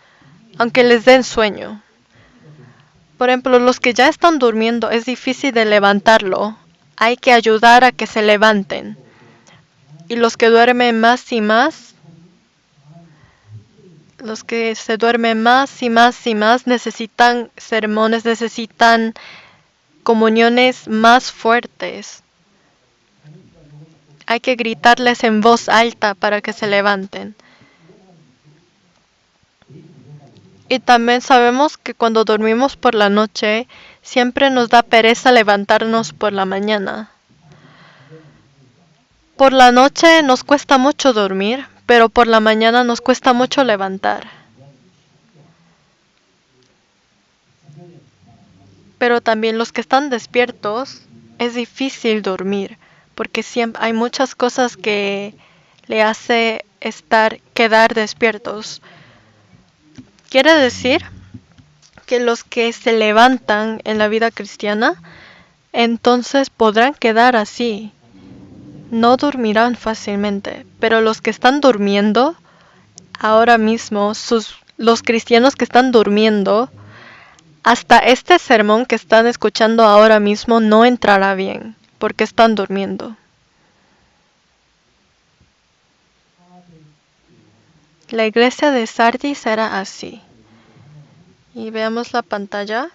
aunque les den sueño. Por ejemplo, los que ya están durmiendo, es difícil de levantarlo. Hay que ayudar a que se levanten. Y los que duermen más y más, los que se duermen más y más y más, necesitan sermones, necesitan comuniones más fuertes. Hay que gritarles en voz alta para que se levanten. Y también sabemos que cuando dormimos por la noche, siempre nos da pereza levantarnos por la mañana. Por la noche nos cuesta mucho dormir, pero por la mañana nos cuesta mucho levantar. Pero también los que están despiertos, es difícil dormir, porque siempre hay muchas cosas que le hace quedar despiertos. Quiere decir que los que se levantan en la vida cristiana, entonces podrán quedar así. No dormirán fácilmente, pero los que están durmiendo, ahora mismo, los cristianos que están durmiendo, hasta este sermón que están escuchando ahora mismo no entrará bien, porque están durmiendo. La iglesia de Sardis era así. Y veamos la pantalla.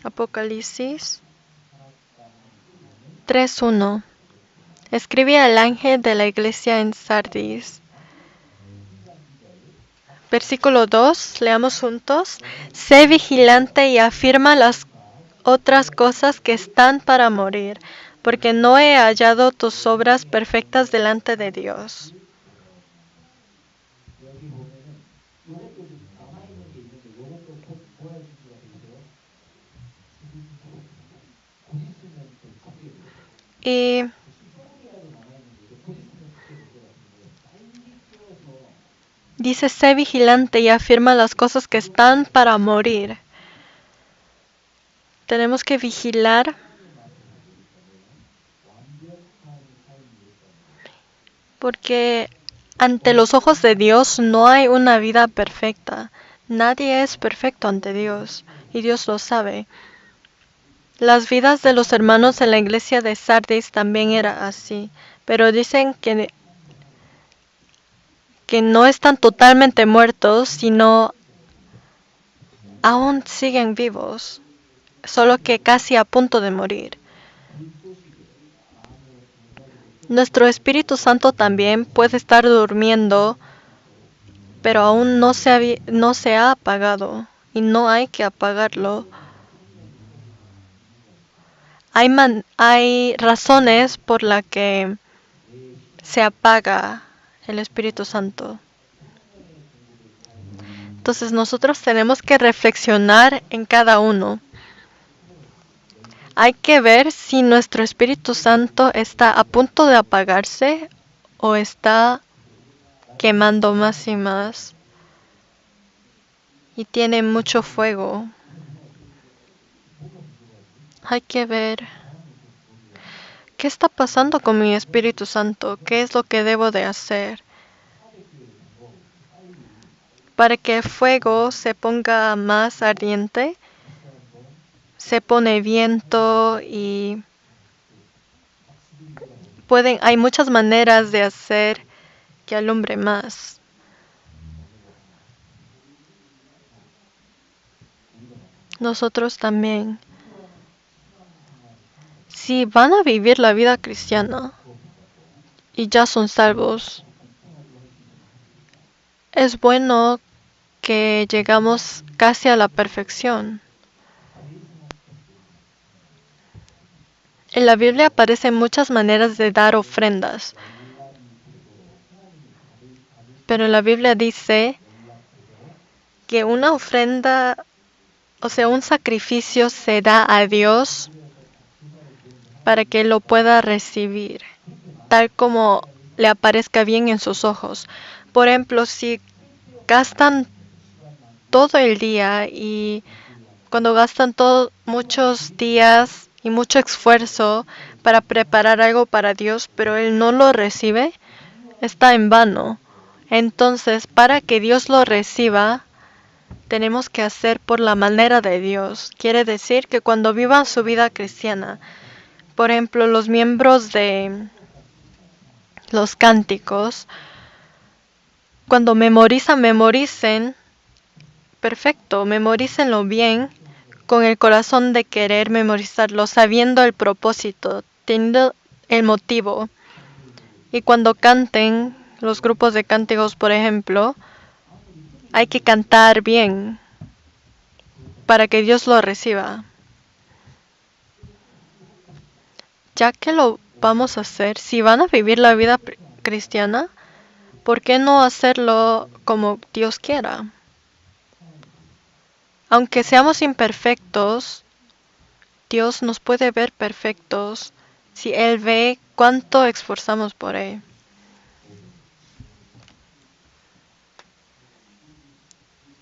Apocalipsis 3:1. Escribe al ángel de la iglesia en Sardis. Versículo 2, leamos juntos. Sé vigilante y afirma las otras cosas que están para morir, porque no he hallado tus obras perfectas delante de Dios. Y dice, sé vigilante y afirma las cosas que están para morir. Tenemos que vigilar porque ante los ojos de Dios no hay una vida perfecta. Nadie es perfecto ante Dios y Dios lo sabe. Las vidas de los hermanos en la iglesia de Sardis también era así, pero dicen que no están totalmente muertos, sino aún siguen vivos, solo que casi a punto de morir. Nuestro Espíritu Santo también puede estar durmiendo, pero aún no se ha apagado y no hay que apagarlo. Hay razones por las que se apaga el Espíritu Santo. Entonces nosotros tenemos que reflexionar en cada uno. Hay que ver si nuestro Espíritu Santo está a punto de apagarse o está quemando más y más y tiene mucho fuego. Hay que ver qué está pasando con mi Espíritu Santo, qué es lo que debo de hacer para que el fuego se ponga más ardiente. Se pone viento y hay muchas maneras de hacer que alumbre más. Nosotros también. Si van a vivir la vida cristiana y ya son salvos, es bueno que llegamos casi a la perfección. En la Biblia aparecen muchas maneras de dar ofrendas, pero en la Biblia dice que una ofrenda, o sea, un sacrificio se da a Dios para que lo pueda recibir, tal como le aparezca bien en sus ojos. Por ejemplo, si gastan todo el día y cuando gastan muchos días y mucho esfuerzo para preparar algo para Dios, pero Él no lo recibe, está en vano. Entonces, para que Dios lo reciba, tenemos que hacer por la manera de Dios. Quiere decir que cuando vivan su vida cristiana, por ejemplo, los miembros de los cánticos, cuando memoricen, perfecto, memorícenlo bien, con el corazón de querer memorizarlo, sabiendo el propósito, teniendo el motivo. Y cuando canten los grupos de cánticos, por ejemplo, hay que cantar bien para que Dios lo reciba. Ya que lo vamos a hacer, si van a vivir la vida cristiana, ¿por qué no hacerlo como Dios quiera? Aunque seamos imperfectos, Dios nos puede ver perfectos si Él ve cuánto esforzamos por Él.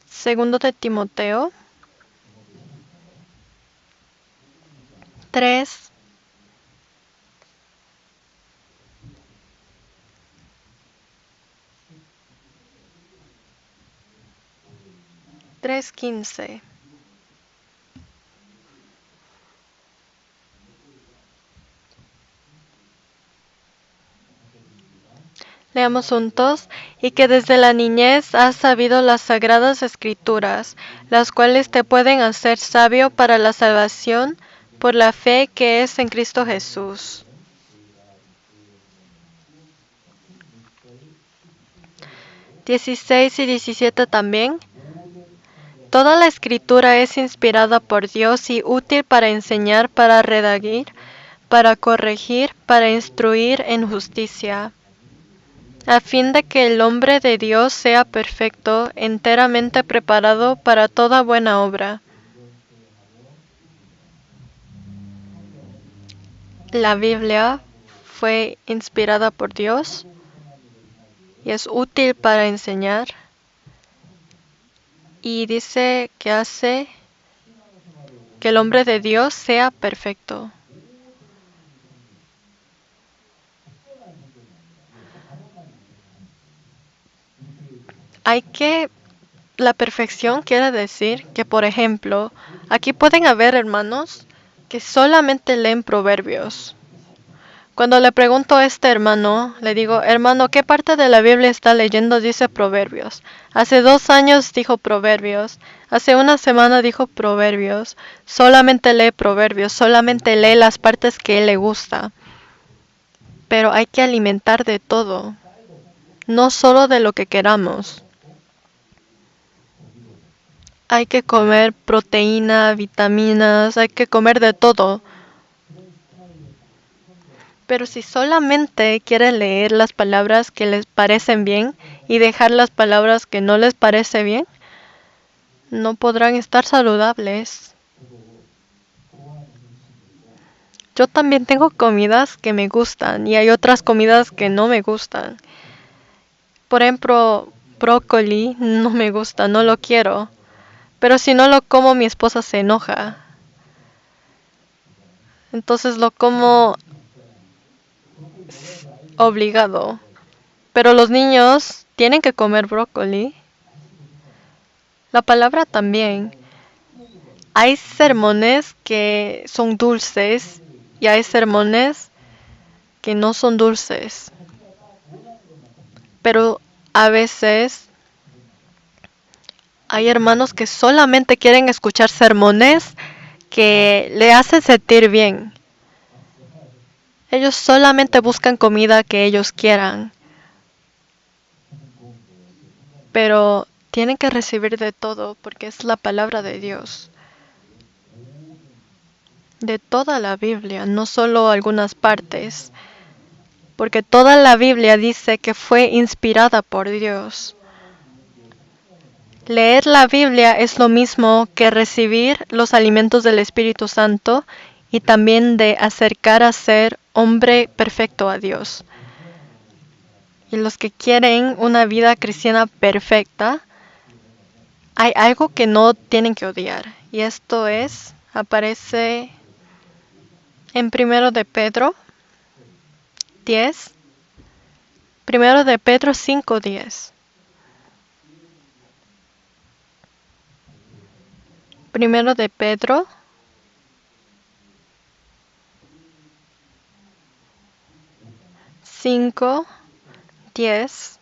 Segundo de Timoteo 3, 3:15. Leamos juntos. Y que desde la niñez has sabido las sagradas escrituras, las cuales te pueden hacer sabio para la salvación por la fe que es en Cristo Jesús. (16 y 17) también. Toda la escritura es inspirada por Dios y útil para enseñar, para redarguir, para corregir, para instruir en justicia, a fin de que el hombre de Dios sea perfecto, enteramente preparado para toda buena obra. La Biblia fue inspirada por Dios y es útil para enseñar. Y dice que hace que el hombre de Dios sea perfecto. La perfección quiere decir que, por ejemplo, aquí pueden haber hermanos que solamente leen proverbios. Cuando le pregunto a este hermano, le digo, hermano, ¿qué parte de la Biblia está leyendo? Dice proverbios. Hace 2 años dijo proverbios. Hace una semana dijo proverbios. Solamente lee proverbios, solamente lee las partes que a él le gusta. Pero hay que alimentar de todo, no solo de lo que queramos. Hay que comer proteína, vitaminas, hay que comer de todo. Pero si solamente quieren leer las palabras que les parecen bien y dejar las palabras que no les parece bien, no podrán estar saludables. Yo también tengo comidas que me gustan y hay otras comidas que no me gustan. Por ejemplo, brócoli no me gusta, no lo quiero. Pero si no lo como, mi esposa se enoja. Entonces lo como obligado. Pero los niños tienen que comer brócoli. La palabra también. Hay sermones que son dulces y hay sermones que no son dulces. Pero a veces hay hermanos que solamente quieren escuchar sermones que le hacen sentir bien. Ellos solamente buscan comida que ellos quieran. Pero tienen que recibir de todo porque es la palabra de Dios. De toda la Biblia, no solo algunas partes. Porque toda la Biblia dice que fue inspirada por Dios. Leer la Biblia es lo mismo que recibir los alimentos del Espíritu Santo y también de acercar a ser hombre perfecto a Dios. Y los que quieren una vida cristiana perfecta, hay algo que no tienen que odiar. Y esto aparece en 1 de Pedro 10. 1 de Pedro 5:10. 1 de Pedro 5:10.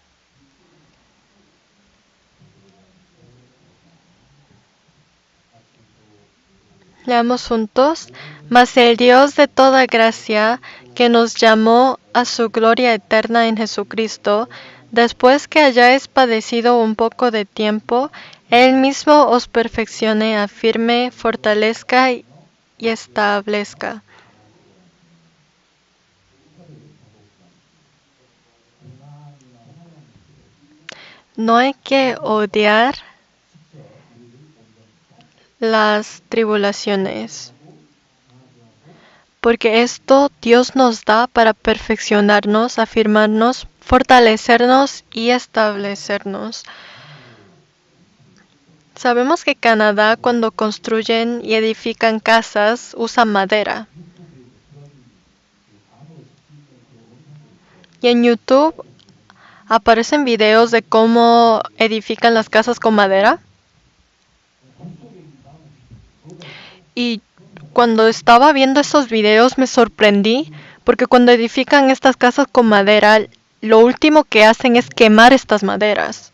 Leamos juntos. Mas el Dios de toda gracia, que nos llamó a su gloria eterna en Jesucristo, después que hayáis padecido un poco de tiempo, Él mismo os perfeccione, afirme, fortalezca y establezca. No hay que odiar las tribulaciones, porque esto Dios nos da para perfeccionarnos, afirmarnos, fortalecernos y establecernos. Sabemos que Canadá, cuando construyen y edifican casas, usan madera. Y en YouTube aparecen videos de cómo edifican las casas con madera. Y cuando estaba viendo esos videos me sorprendí porque cuando edifican estas casas con madera, lo último que hacen es quemar estas maderas.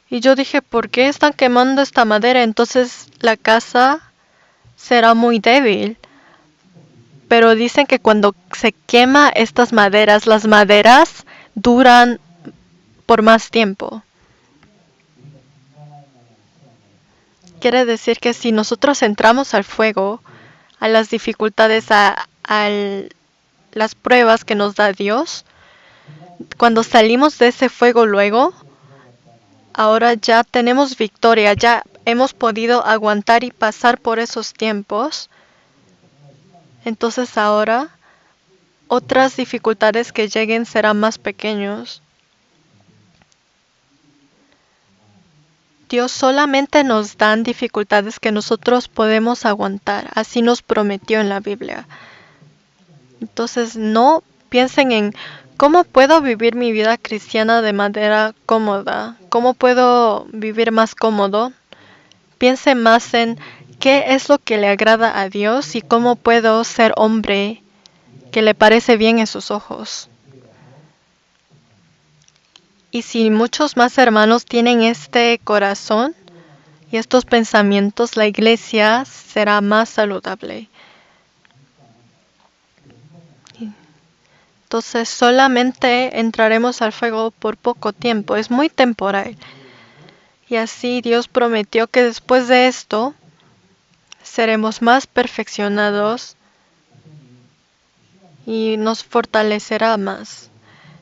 Y yo dije, ¿por qué están quemando esta madera? Entonces la casa será muy débil. Pero dicen que cuando se quema estas maderas, las maderas duran por más tiempo. Quiere decir que si nosotros entramos al fuego, a las dificultades, a las pruebas que nos da Dios, cuando salimos de ese fuego luego, ahora ya tenemos victoria, ya hemos podido aguantar y pasar por esos tiempos. Entonces ahora otras dificultades que lleguen serán más pequeños. Dios solamente nos da dificultades que nosotros podemos aguantar. Así nos prometió en la Biblia. Entonces no piensen en cómo puedo vivir mi vida cristiana de manera cómoda. ¿Cómo puedo vivir más cómodo? Piensen más en qué es lo que le agrada a Dios y cómo puedo ser hombre que le parece bien en sus ojos. Y si muchos más hermanos tienen este corazón y estos pensamientos, la iglesia será más saludable. Entonces solamente entraremos al fuego por poco tiempo, es muy temporal. Y así Dios prometió que después de esto seremos más perfeccionados y nos fortalecerá más.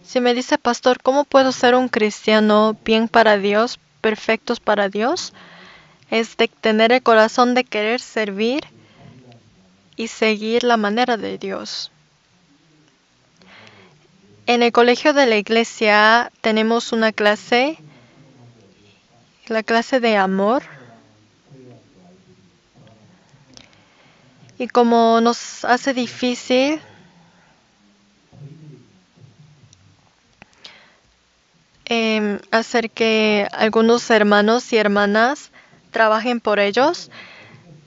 Si me dice, pastor, ¿cómo puedo ser un cristiano bien para Dios, perfectos para Dios? Es de tener el corazón de querer servir y seguir la manera de Dios. En el colegio de la iglesia tenemos una clase, la clase de amor. Y como nos hace difícil hacer que algunos hermanos y hermanas trabajen por ellos,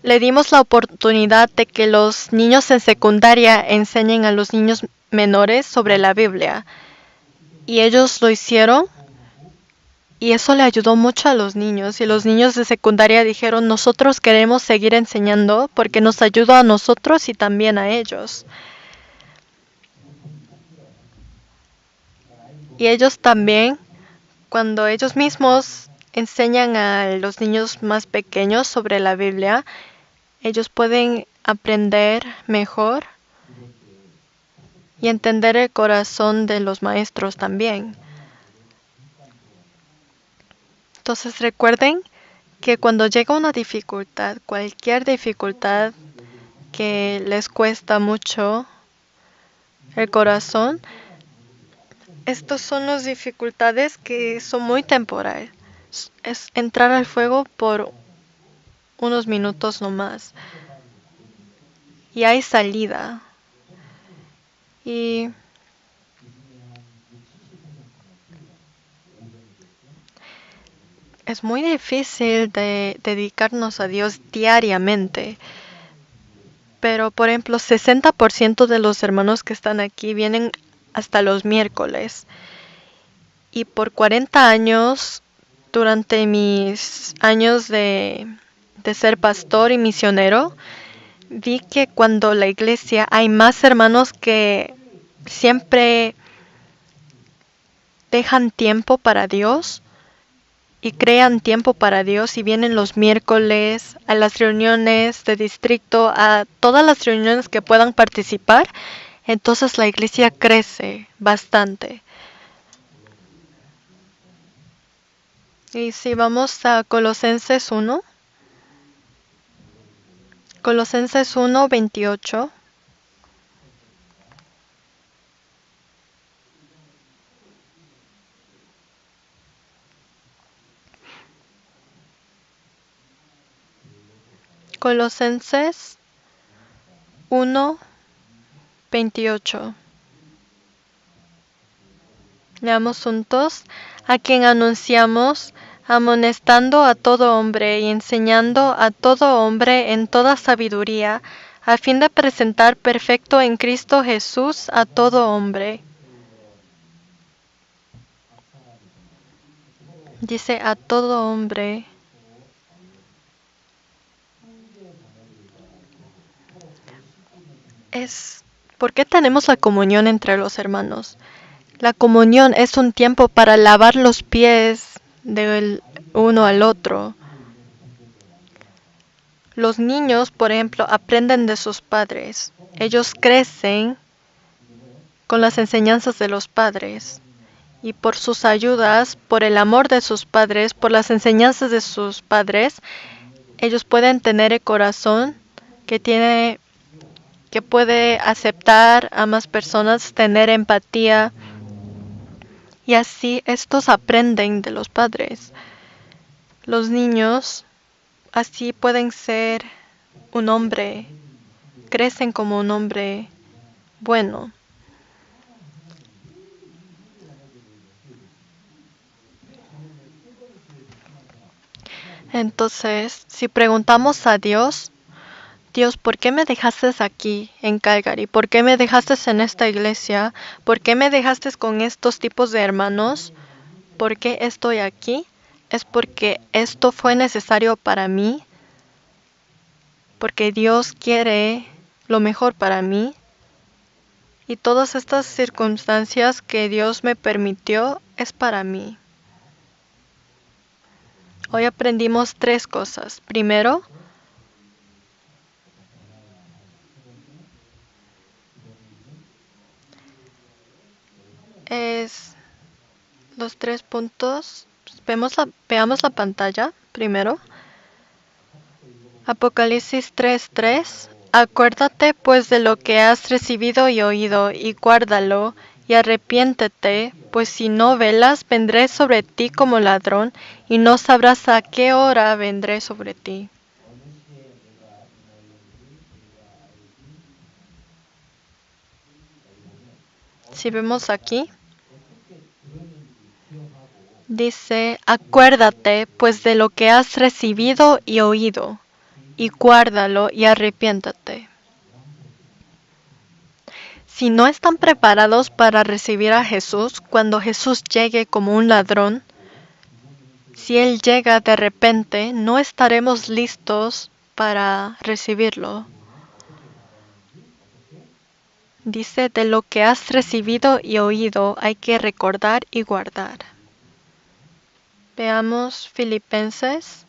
le dimos la oportunidad de que los niños en secundaria enseñen a los niños menores sobre la Biblia. Y ellos lo hicieron y eso le ayudó mucho a los niños. Y los niños de secundaria dijeron, nosotros queremos seguir enseñando porque nos ayuda a nosotros y también a ellos. Y ellos también, cuando ellos mismos enseñan a los niños más pequeños sobre la Biblia, ellos pueden aprender mejor y entender el corazón de los maestros también. Entonces recuerden que cuando llega una dificultad, cualquier dificultad que les cuesta mucho el corazón, estas son las dificultades que son muy temporales. Es entrar al fuego por unos minutos nomás. Y hay salida. Y es muy difícil de dedicarnos a Dios diariamente. Pero, por ejemplo, 60% de los hermanos que están aquí vienen hasta los miércoles. Y por 40 años, durante mis años de ser pastor y misionero, vi que cuando la iglesia hay más hermanos que siempre dejan tiempo para Dios y crean tiempo para Dios y vienen los miércoles a las reuniones de distrito, a todas las reuniones que puedan participar, entonces la iglesia crece bastante. Y si vamos a Colosenses 1, Colosenses 1, 28. Colosenses 1, 28. Leamos juntos. A quien anunciamos, amonestando a todo hombre y enseñando a todo hombre en toda sabiduría, a fin de presentar perfecto en Cristo Jesús a todo hombre. Dice a todo hombre. ¿Por qué tenemos la comunión entre los hermanos? La comunión es un tiempo para lavar los pies del uno al otro. Los niños, por ejemplo, aprenden de sus padres. Ellos crecen con las enseñanzas de los padres. Y por sus ayudas, por el amor de sus padres, por las enseñanzas de sus padres, ellos pueden tener el corazón que puede aceptar a más personas, tener empatía. Y así estos aprenden de los padres. Los niños así pueden ser un hombre, crecen como un hombre bueno. Entonces, si preguntamos a Dios, Dios, ¿por qué me dejaste aquí en Calgary? ¿Por qué me dejaste en esta iglesia? ¿Por qué me dejaste con estos tipos de hermanos? ¿Por qué estoy aquí? Es porque esto fue necesario para mí, porque Dios quiere lo mejor para mí. Y todas estas circunstancias que Dios me permitió es para mí. Hoy aprendimos 3 cosas. Primero, es los 3 puntos. Veamos la pantalla primero. Apocalipsis 3:3. Acuérdate pues de lo que has recibido y oído, y guárdalo, y arrepiéntete, pues si no velas, vendré sobre ti como ladrón, y no sabrás a qué hora vendré sobre ti. Si vemos aquí, dice, acuérdate pues de lo que has recibido y oído, y guárdalo y arrepiéntate. Si no están preparados para recibir a Jesús, cuando Jesús llegue como un ladrón, si Él llega de repente, no estaremos listos para recibirlo. Dice, de lo que has recibido y oído hay que recordar y guardar. Veamos Filipenses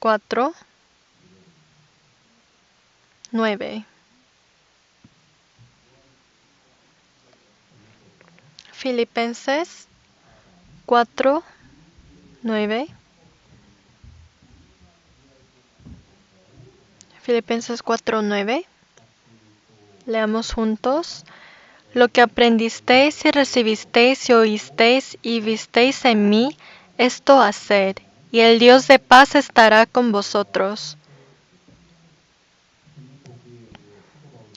4:9. Filipenses 4:9. Filipenses 4:9. Leamos juntos. Lo que aprendisteis y recibisteis y oísteis y visteis en mí, esto haced, y el Dios de paz estará con vosotros.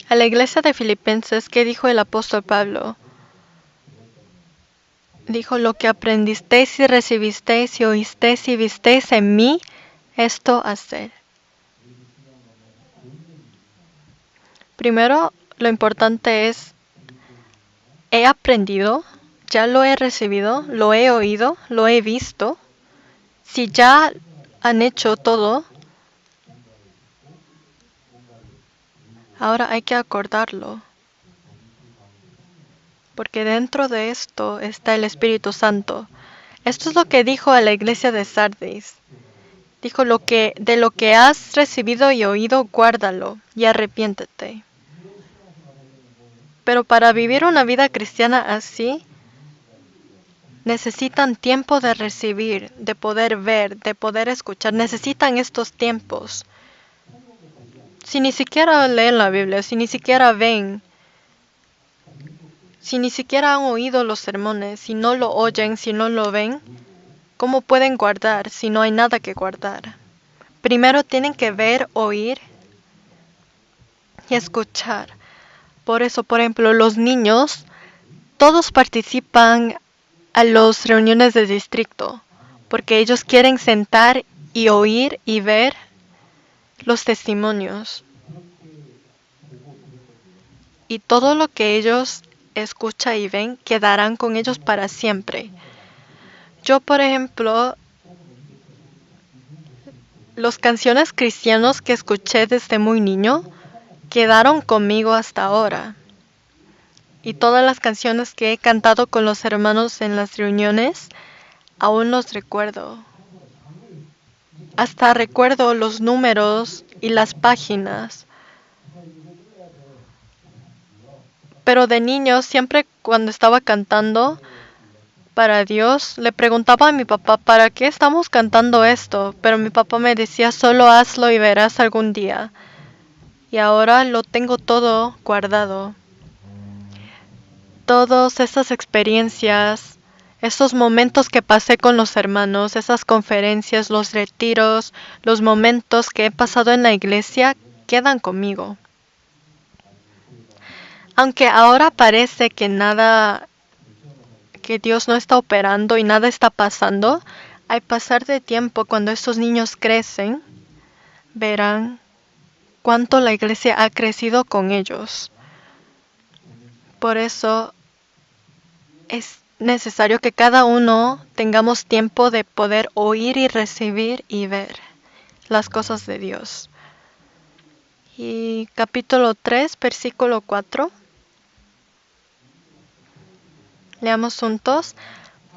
A la iglesia de Filipenses, ¿qué dijo el apóstol Pablo? Dijo, lo que aprendisteis y recibisteis y oísteis y visteis en mí, esto haced. Primero, lo importante es, he aprendido, ya lo he recibido, lo he oído, lo he visto. Si ya han hecho todo, ahora hay que acordarlo. Porque dentro de esto está el Espíritu Santo. Esto es lo que dijo a la iglesia de Sardis. Dijo, de lo que has recibido y oído, guárdalo y arrepiéntete. Pero para vivir una vida cristiana así, necesitan tiempo de recibir, de poder ver, de poder escuchar. Necesitan estos tiempos. Si ni siquiera leen la Biblia, si ni siquiera ven, si ni siquiera han oído los sermones, si no lo oyen, si no lo ven, ¿cómo pueden guardar si no hay nada que guardar? Primero tienen que ver, oír y escuchar. Por eso, por ejemplo, los niños, todos participan a las reuniones de distrito, porque ellos quieren sentar y oír y ver los testimonios. Y todo lo que ellos escuchan y ven quedarán con ellos para siempre. Yo, por ejemplo, las canciones cristianas que escuché desde muy niño quedaron conmigo hasta ahora. Y todas las canciones que he cantado con los hermanos en las reuniones, aún los recuerdo. Hasta recuerdo los números y las páginas. Pero de niño, siempre cuando estaba cantando para Dios, le preguntaba a mi papá, ¿para qué estamos cantando esto? Pero mi papá me decía, solo hazlo y verás algún día. Y ahora lo tengo todo guardado. Todas esas experiencias, esos momentos que pasé con los hermanos, esas conferencias, los retiros, los momentos que he pasado en la iglesia, quedan conmigo. Aunque ahora parece que Dios no está operando y nada está pasando, al pasar de tiempo, cuando estos niños crecen, verán cuánto la iglesia ha crecido con ellos. Por eso es necesario que cada uno tengamos tiempo de poder oír y recibir y ver las cosas de Dios. Y capítulo 3, versículo 4. Leamos juntos.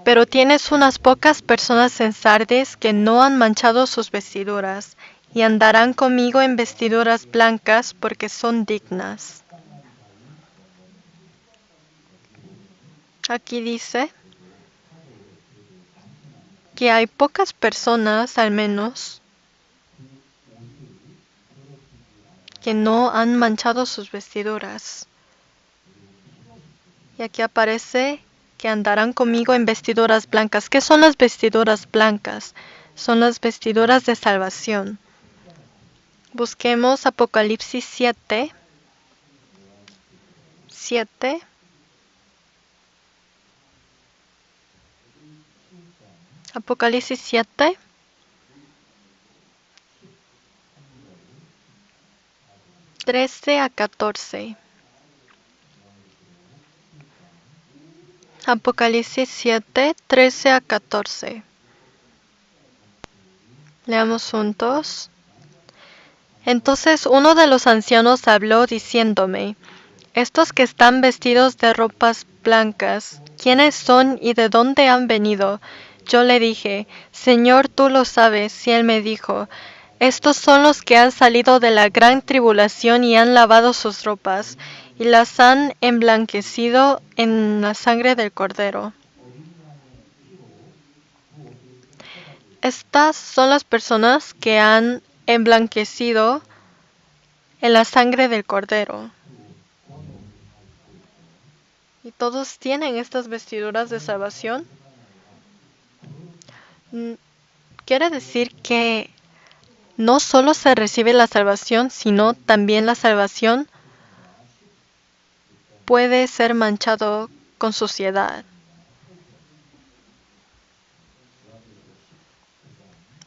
Pero tienes unas pocas personas en Sardes que no han manchado sus vestiduras, y andarán conmigo en vestiduras blancas porque son dignas. Aquí dice que hay pocas personas, al menos, que no han manchado sus vestiduras. Y aquí aparece que andarán conmigo en vestiduras blancas. ¿Qué son las vestiduras blancas? Son las vestiduras de salvación. Busquemos Apocalipsis 7. Apocalipsis 7. Trece a 14. Apocalipsis 7, 13 a 14. Leamos juntos. Entonces uno de los ancianos habló diciéndome, estos que están vestidos de ropas blancas, ¿quiénes son y de dónde han venido? Yo le dije, Señor, tú lo sabes. Y él me dijo, estos son los que han salido de la gran tribulación y han lavado sus ropas, y las han emblanquecido en la sangre del Cordero. Estas son las personas que han emblanquecido en la sangre del Cordero. ¿Y todos tienen estas vestiduras de salvación? Quiere decir que no solo se recibe la salvación, sino también la salvación puede ser manchado con suciedad.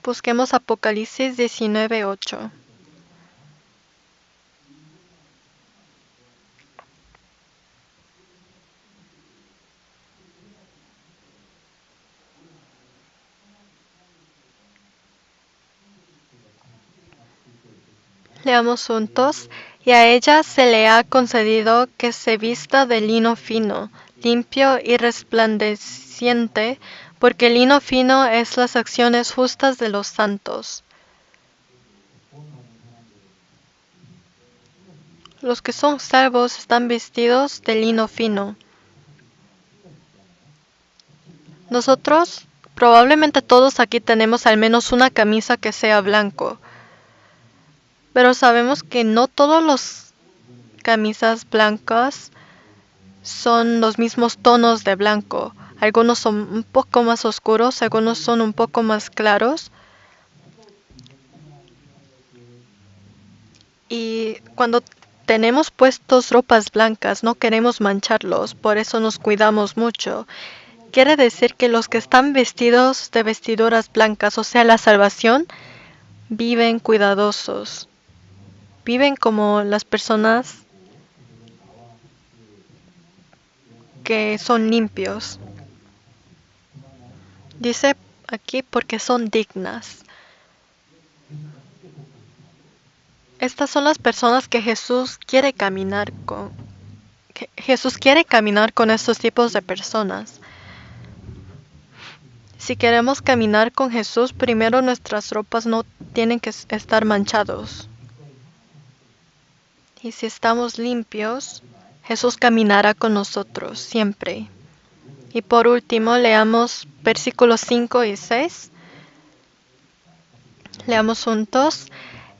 Busquemos Apocalipsis 19:8. Leamos juntos. Y a ella se le ha concedido que se vista de lino fino, limpio y resplandeciente, porque el lino fino es las acciones justas de los santos. Los que son salvos están vestidos de lino fino. Nosotros, probablemente todos aquí tenemos al menos una camisa que sea blanco. Pero sabemos que no todas las camisas blancas son los mismos tonos de blanco. Algunos son un poco más oscuros, algunos son un poco más claros. Y cuando tenemos puestos ropas blancas, no queremos mancharlos, por eso nos cuidamos mucho. quiere decir que los que están vestidos de vestiduras blancas, o sea, la salvación, viven cuidadosos. Viven como las personas que son limpios. Dice aquí porque son dignas. Estas son las personas que Jesús quiere caminar con. Jesús quiere caminar con estos tipos de personas. Si queremos caminar con Jesús, primero nuestras ropas no tienen que estar manchados. Y si estamos limpios, Jesús caminará con nosotros siempre. Y por último, leamos versículos 5 y 6. Leamos juntos.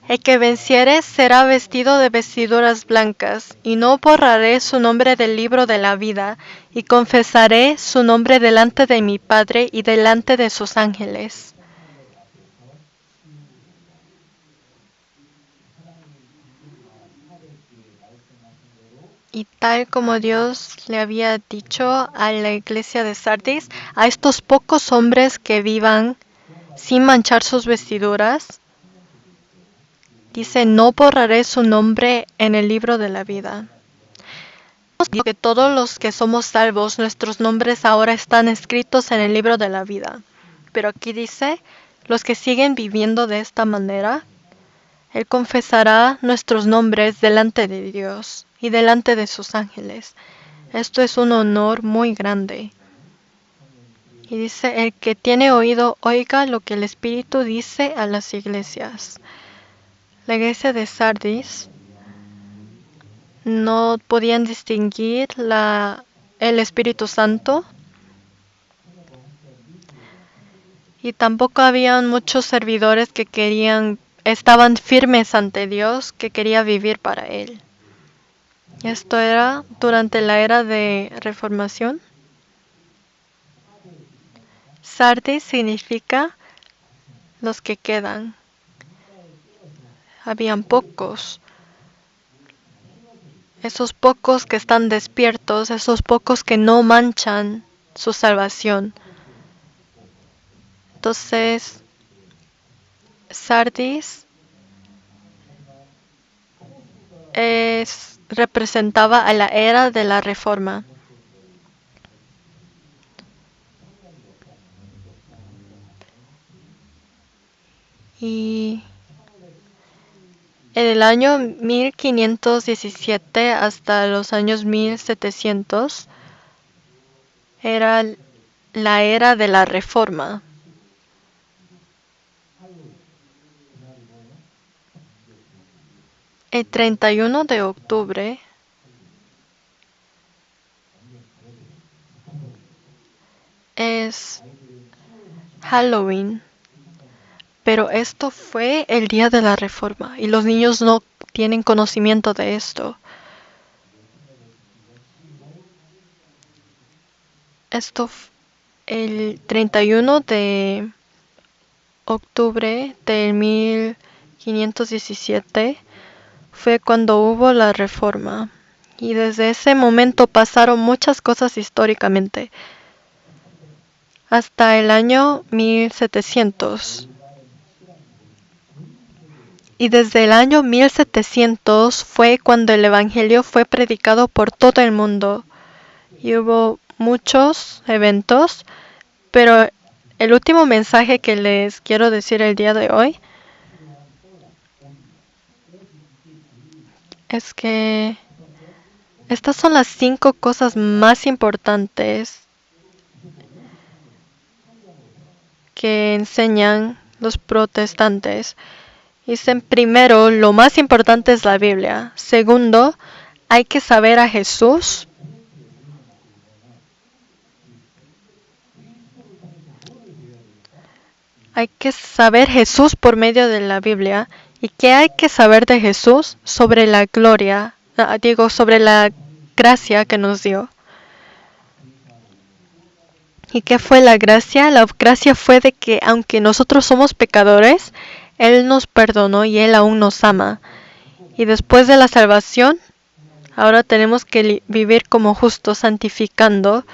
El que venciere será vestido de vestiduras blancas, y no borraré su nombre del libro de la vida, y confesaré su nombre delante de mi Padre y delante de sus ángeles. Y tal como Dios le había dicho a la iglesia de Sardis, a estos pocos hombres que vivan sin manchar sus vestiduras, dice, no borraré su nombre en el libro de la vida. Que todos los que somos salvos, nuestros nombres ahora están escritos en el libro de la vida. Pero aquí dice, los que siguen viviendo de esta manera, Él confesará nuestros nombres delante de Dios y delante de sus ángeles. Esto es un honor muy grande. Y dice, el que tiene oído, oiga lo que el Espíritu dice a las iglesias. La iglesia de Sardis no podían distinguir el Espíritu Santo. Y tampoco habían muchos servidores que estaban firmes ante Dios, que quería vivir para Él. Esto era durante la era de Reformación. Sardis significa los que quedan. Habían pocos. Esos pocos que están despiertos, esos pocos que no manchan su salvación. Entonces, Sardis representaba a la era de la Reforma. Y en el año 1517 hasta los años 1700 era la era de la Reforma. El 31 de octubre es Halloween, pero esto fue el día de la Reforma y los niños no tienen conocimiento de esto. El 31 de octubre de 1517 fue cuando hubo la Reforma. Y desde ese momento pasaron muchas cosas históricamente. Hasta el año 1700. Y desde el año 1700 fue cuando el Evangelio fue predicado por todo el mundo. Y hubo muchos eventos, pero el último mensaje que les quiero decir el día de hoy es que estas son las 5 cosas más importantes que enseñan los protestantes. Dicen, primero, lo más importante es la Biblia. Segundo, hay que saber a Jesús. Hay que saber Jesús por medio de la Biblia. ¿Y qué hay que saber de Jesús? Sobre la gloria, sobre la gracia que nos dio. ¿Y qué fue la gracia? La gracia fue de que aunque nosotros somos pecadores, Él nos perdonó y Él aún nos ama. Y después de la salvación, ahora tenemos que vivir como justos, santificando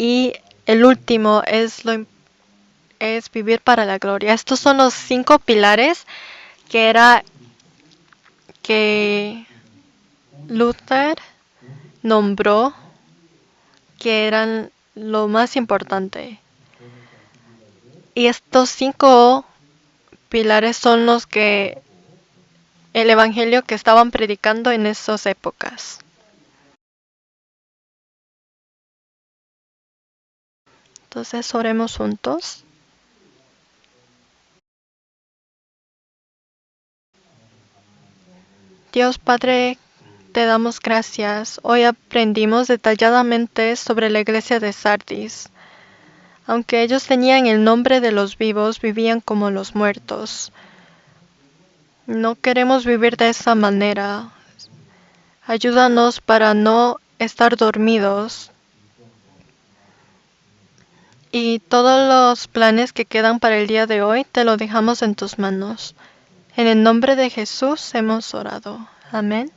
Y el último es vivir para la gloria. Estos son los 5 pilares que Luther nombró que eran lo más importante. Y estos 5 pilares son los que el evangelio que estaban predicando en esas épocas. Entonces oremos juntos. Dios Padre, te damos gracias. Hoy aprendimos detalladamente sobre la iglesia de Sardis. Aunque ellos tenían el nombre de los vivos, vivían como los muertos. No queremos vivir de esa manera. Ayúdanos para no estar dormidos. Y todos los planes que quedan para el día de hoy te lo dejamos en tus manos. En el nombre de Jesús hemos orado. Amén.